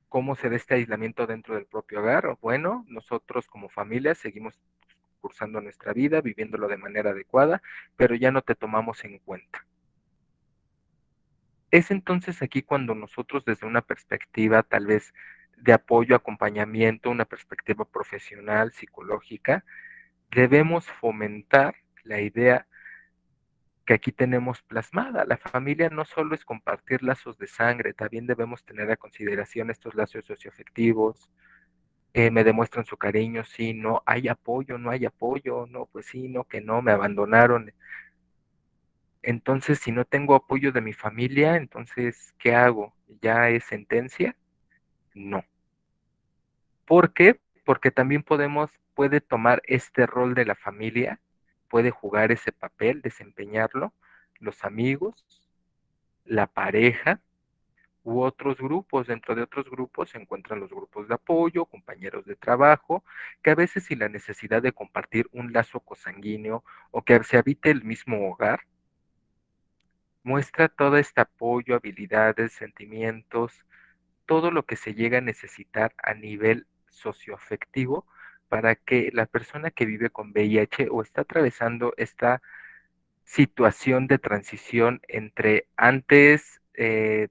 ¿Cómo se da este aislamiento dentro del propio hogar? Bueno, nosotros como familia seguimos cursando nuestra vida, viviéndolo de manera adecuada, pero ya no te tomamos en cuenta. Es entonces aquí cuando nosotros desde una perspectiva tal vez de apoyo, acompañamiento, una perspectiva profesional, psicológica, debemos fomentar la idea que aquí tenemos plasmada. La familia no solo es compartir lazos de sangre, también debemos tener a consideración estos lazos socioafectivos, me demuestran su cariño, sí, no, hay apoyo, no hay apoyo, no, pues sí, no, que no, me abandonaron. Entonces, si no tengo apoyo de mi familia, entonces, ¿qué hago? ¿Ya es sentencia? No. ¿Por qué? Porque también puede tomar este rol de la familia, puede jugar ese papel, desempeñarlo, los amigos, la pareja u otros grupos. Dentro de otros grupos se encuentran los grupos de apoyo, compañeros de trabajo, que a veces sin la necesidad de compartir un lazo cosanguíneo o que se habite el mismo hogar, muestra todo este apoyo, habilidades, sentimientos, todo lo que se llega a necesitar a nivel socioafectivo para que la persona que vive con VIH o está atravesando esta situación de transición entre antes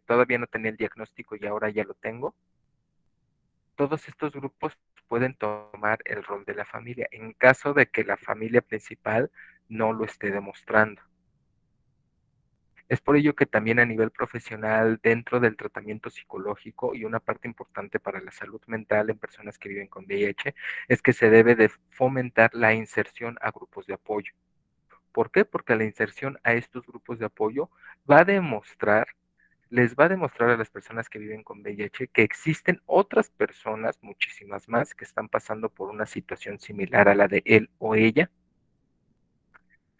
todavía no tenía el diagnóstico y ahora ya lo tengo, todos estos grupos pueden tomar el rol de la familia en caso de que la familia principal no lo esté demostrando. Es por ello que también a nivel profesional, dentro del tratamiento psicológico y una parte importante para la salud mental en personas que viven con VIH, es que se debe de fomentar la inserción a grupos de apoyo. ¿Por qué? Porque la inserción a estos grupos de apoyo va a demostrar, les va a demostrar a las personas que viven con VIH que existen otras personas, muchísimas más, que están pasando por una situación similar a la de él o ella,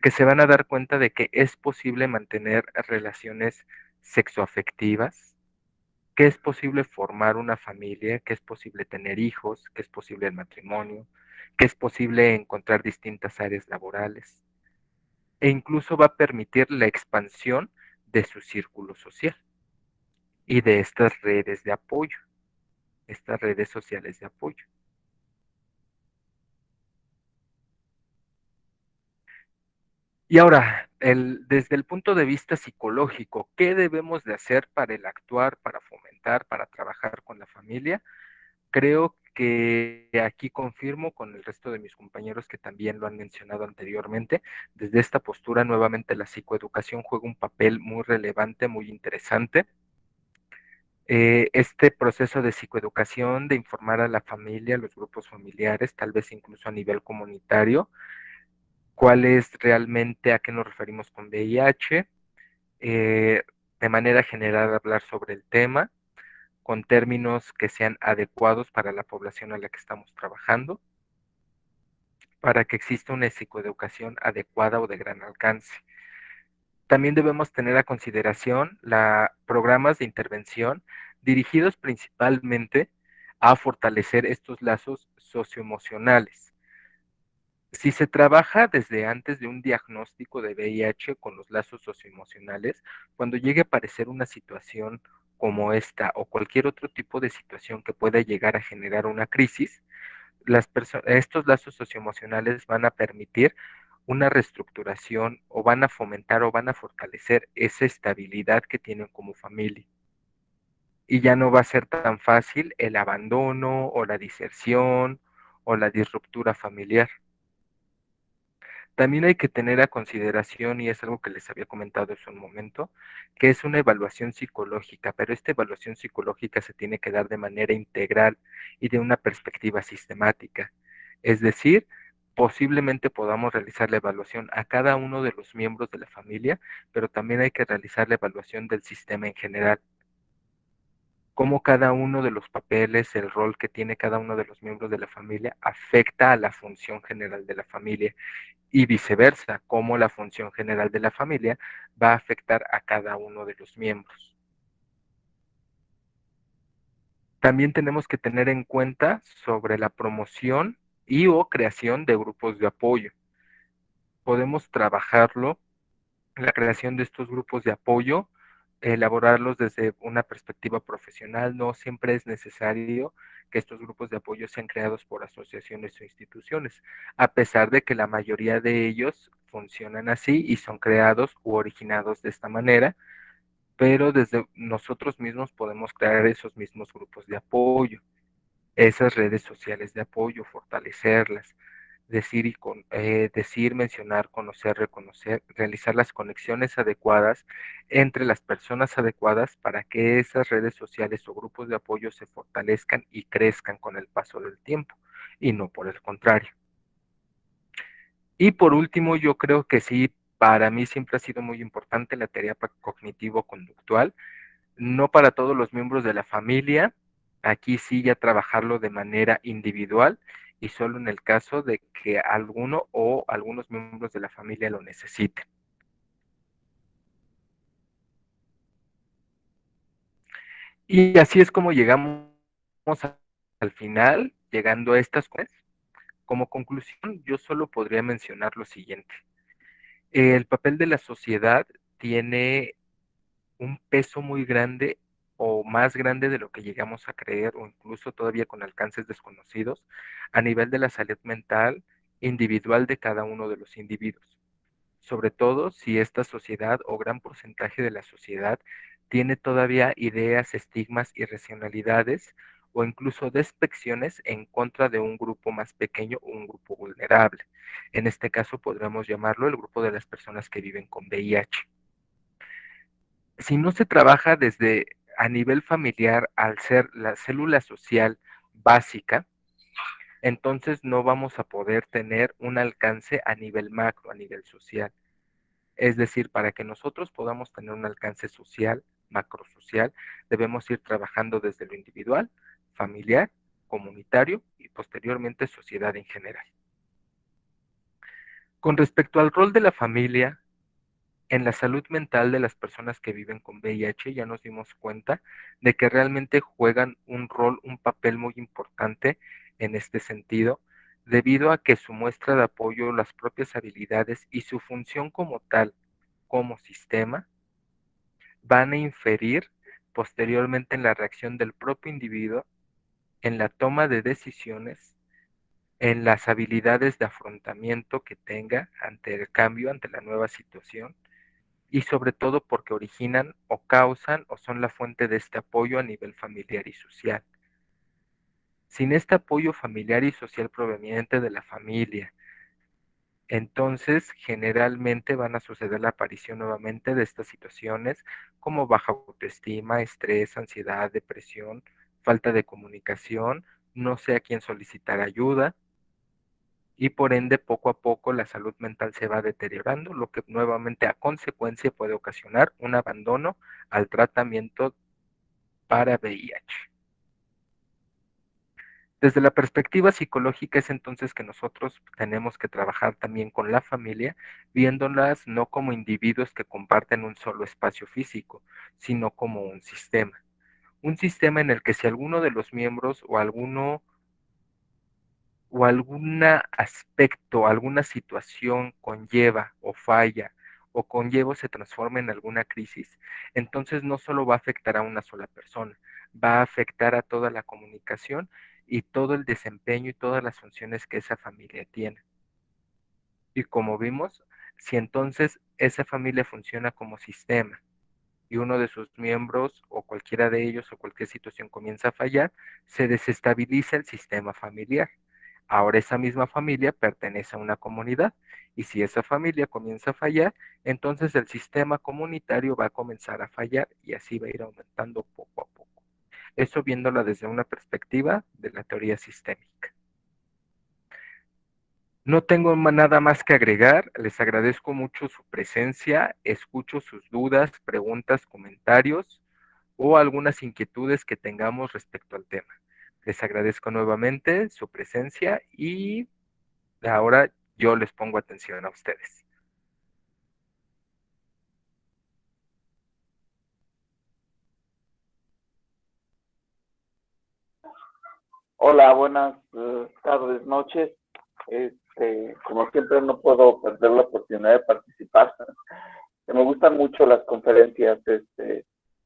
que se van a dar cuenta de que es posible mantener relaciones sexoafectivas, que es posible formar una familia, que es posible tener hijos, que es posible el matrimonio, que es posible encontrar distintas áreas laborales e incluso va a permitir la expansión de su círculo social y de estas redes de apoyo, estas redes sociales de apoyo. Y ahora, desde el punto de vista psicológico, ¿qué debemos de hacer para el actuar, para fomentar, para trabajar con la familia? Creo que aquí confirmo con el resto de mis compañeros que también lo han mencionado anteriormente, desde esta postura nuevamente la psicoeducación juega un papel muy relevante, muy interesante. Este proceso de psicoeducación, de informar a la familia, a los grupos familiares, tal vez incluso a nivel comunitario, cuál es realmente a qué nos referimos con VIH, eh, de manera general hablar sobre el tema, con términos que sean adecuados para la población a la que estamos trabajando, para que exista una psicoeducación adecuada o de gran alcance. También debemos tener a consideración programas de intervención dirigidos principalmente a fortalecer estos lazos socioemocionales. Si se trabaja desde antes de un diagnóstico de VIH con los lazos socioemocionales, cuando llegue a aparecer una situación como esta o cualquier otro tipo de situación que pueda llegar a generar una crisis, estos lazos socioemocionales van a permitir una reestructuración o van a fomentar o van a fortalecer esa estabilidad que tienen como familia. Y ya no va a ser tan fácil el abandono o la diserción o la disruptura familiar. También hay que tener a consideración, y es algo que les había comentado hace un momento, que es una evaluación psicológica, pero esta evaluación psicológica se tiene que dar de manera integral y de una perspectiva sistemática. Es decir, posiblemente podamos realizar la evaluación a cada uno de los miembros de la familia, pero también hay que realizar la evaluación del sistema en general. Cómo cada uno de los papeles, el rol que tiene cada uno de los miembros de la familia afecta a la función general de la familia y viceversa, cómo la función general de la familia va a afectar a cada uno de los miembros. También tenemos que tener en cuenta sobre la promoción y o creación de grupos de apoyo. Podemos trabajarlo, la creación de estos grupos de apoyo, elaborarlos desde una perspectiva profesional. No siempre es necesario que estos grupos de apoyo sean creados por asociaciones o instituciones, a pesar de que la mayoría de ellos funcionan así y son creados u originados de esta manera, pero desde nosotros mismos podemos crear esos mismos grupos de apoyo, esas redes sociales de apoyo, fortalecerlas. decir, mencionar, conocer, reconocer, realizar las conexiones adecuadas entre las personas adecuadas para que esas redes sociales o grupos de apoyo se fortalezcan y crezcan con el paso del tiempo, y no por el contrario. Y por último, yo creo que sí, para mí siempre ha sido muy importante la terapia cognitivo-conductual, no para todos los miembros de la familia, aquí sí ya trabajarlo de manera individual y solo en el caso de que alguno o algunos miembros de la familia lo necesiten. Y así es como llegamos al final, llegando a estas cosas. Como conclusión, yo solo podría mencionar lo siguiente. El papel de la sociedad tiene un peso muy grande o más grande de lo que llegamos a creer o incluso todavía con alcances desconocidos a nivel de la salud mental individual de cada uno de los individuos. Sobre todo si esta sociedad o gran porcentaje de la sociedad tiene todavía ideas, estigmas y racionalidades o incluso despecciones en contra de un grupo más pequeño o un grupo vulnerable. En este caso podríamos llamarlo el grupo de las personas que viven con VIH. Si no se trabaja desde a nivel familiar al ser la célula social básica, entonces no vamos a poder tener un alcance a nivel macro, a nivel social. Es decir, para que nosotros podamos tener un alcance social, macrosocial, debemos ir trabajando desde lo individual, familiar, comunitario y posteriormente sociedad en general. Con respecto al rol de la familia, en la salud mental de las personas que viven con VIH ya nos dimos cuenta de que realmente juegan un rol, un papel muy importante en este sentido, debido a que su muestra de apoyo, las propias habilidades y su función como tal, como sistema, van a inferir posteriormente en la reacción del propio individuo, en la toma de decisiones, en las habilidades de afrontamiento que tenga ante el cambio, ante la nueva situación, y sobre todo porque originan o causan o son la fuente de este apoyo a nivel familiar y social. Sin este apoyo familiar y social proveniente de la familia, entonces generalmente van a suceder la aparición nuevamente de estas situaciones como baja autoestima, estrés, ansiedad, depresión, falta de comunicación, no sé a quién solicitar ayuda, y por ende poco a poco la salud mental se va deteriorando, lo que nuevamente a consecuencia puede ocasionar un abandono al tratamiento para VIH. Desde la perspectiva psicológica es entonces que nosotros tenemos que trabajar también con la familia, viéndolas no como individuos que comparten un solo espacio físico, sino como un sistema. Un sistema en el que si alguno de los miembros o algún aspecto, alguna situación conlleva o falla o conlleva o se transforma en alguna crisis, entonces no solo va a afectar a una sola persona, va a afectar a toda la comunicación y todo el desempeño y todas las funciones que esa familia tiene. Y como vimos, si entonces esa familia funciona como sistema y uno de sus miembros o cualquiera de ellos o cualquier situación comienza a fallar, se desestabiliza el sistema familiar. Ahora esa misma familia pertenece a una comunidad y si esa familia comienza a fallar, entonces el sistema comunitario va a comenzar a fallar y así va a ir aumentando poco a poco. Eso viéndola desde una perspectiva de la teoría sistémica. No tengo nada más que agregar, les agradezco mucho su presencia, escucho sus dudas, preguntas, comentarios o algunas inquietudes que tengamos respecto al tema. Les agradezco nuevamente su presencia y ahora yo les pongo atención a ustedes. Hola, buenas tardes, noches. Como siempre no puedo perder la oportunidad de participar. Me gustan mucho las conferencias,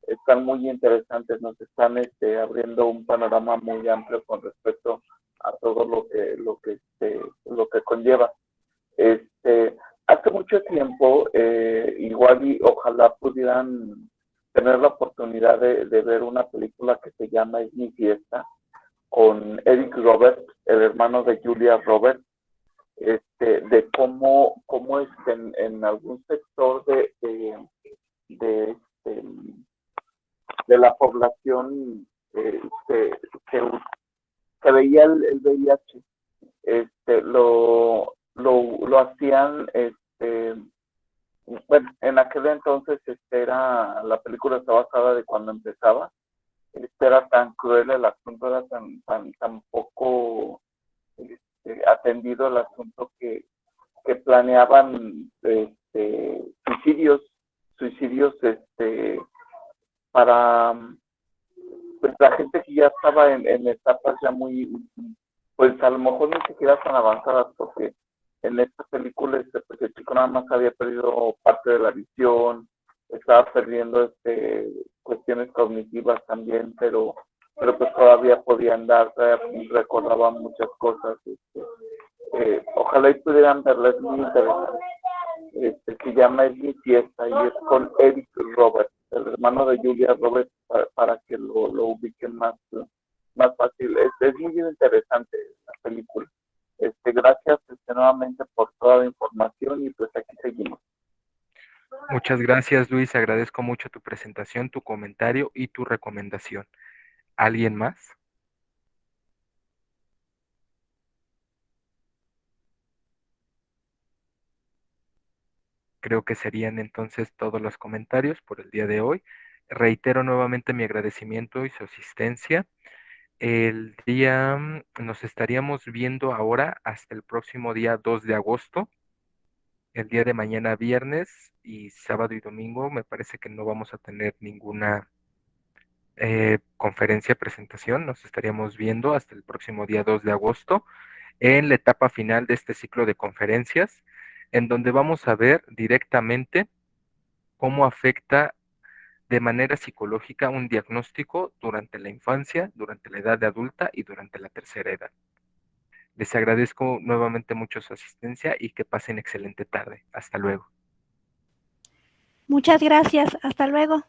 están muy interesantes, nos están abriendo un panorama muy amplio con respecto a todo lo que conlleva. Hace mucho tiempo, igual y ojalá pudieran tener la oportunidad de ver una película que se llama Es mi fiesta, con Eric Roberts, el hermano de Julia Roberts. de cómo en algún sector de, este, de la población se, se, se veía el VIH. Lo hacían, bueno, en aquel entonces la película está basada de cuando empezaba. Era tan cruel el asunto, era tan poco atendido el asunto que planeaban suicidios, suicidios para pues, la gente que ya estaba en etapas ya muy, pues a lo mejor ni siquiera tan avanzadas, porque en esta película pues, el chico nada más había perdido parte de la visión, estaba perdiendo cuestiones cognitivas también, pero pues todavía podía andar, todavía recordaba muchas cosas. Ojalá y pudieran verla, es muy interesante. Se llama Es mi fiesta y es con Eric Roberts, el hermano de Julia Roberts, para que lo ubiquen más fácil. Es muy interesante la película. Gracias nuevamente por toda la información y pues aquí seguimos. Muchas gracias, Luis. Agradezco mucho tu presentación, tu comentario y tu recomendación. ¿Alguien más? Creo que serían entonces todos los comentarios por el día de hoy. Reitero nuevamente mi agradecimiento y su asistencia. Nos estaríamos viendo ahora hasta el próximo día 2 de agosto. El día de mañana viernes y sábado y domingo me parece que no vamos a tener ninguna conferencia, presentación. Nos estaríamos viendo hasta el próximo día 2 de agosto en la etapa final de este ciclo de conferencias, en donde vamos a ver directamente cómo afecta de manera psicológica un diagnóstico durante la infancia, durante la edad de adulta y durante la tercera edad. Les agradezco nuevamente mucho su asistencia y que pasen excelente tarde. Hasta luego. Muchas gracias. Hasta luego.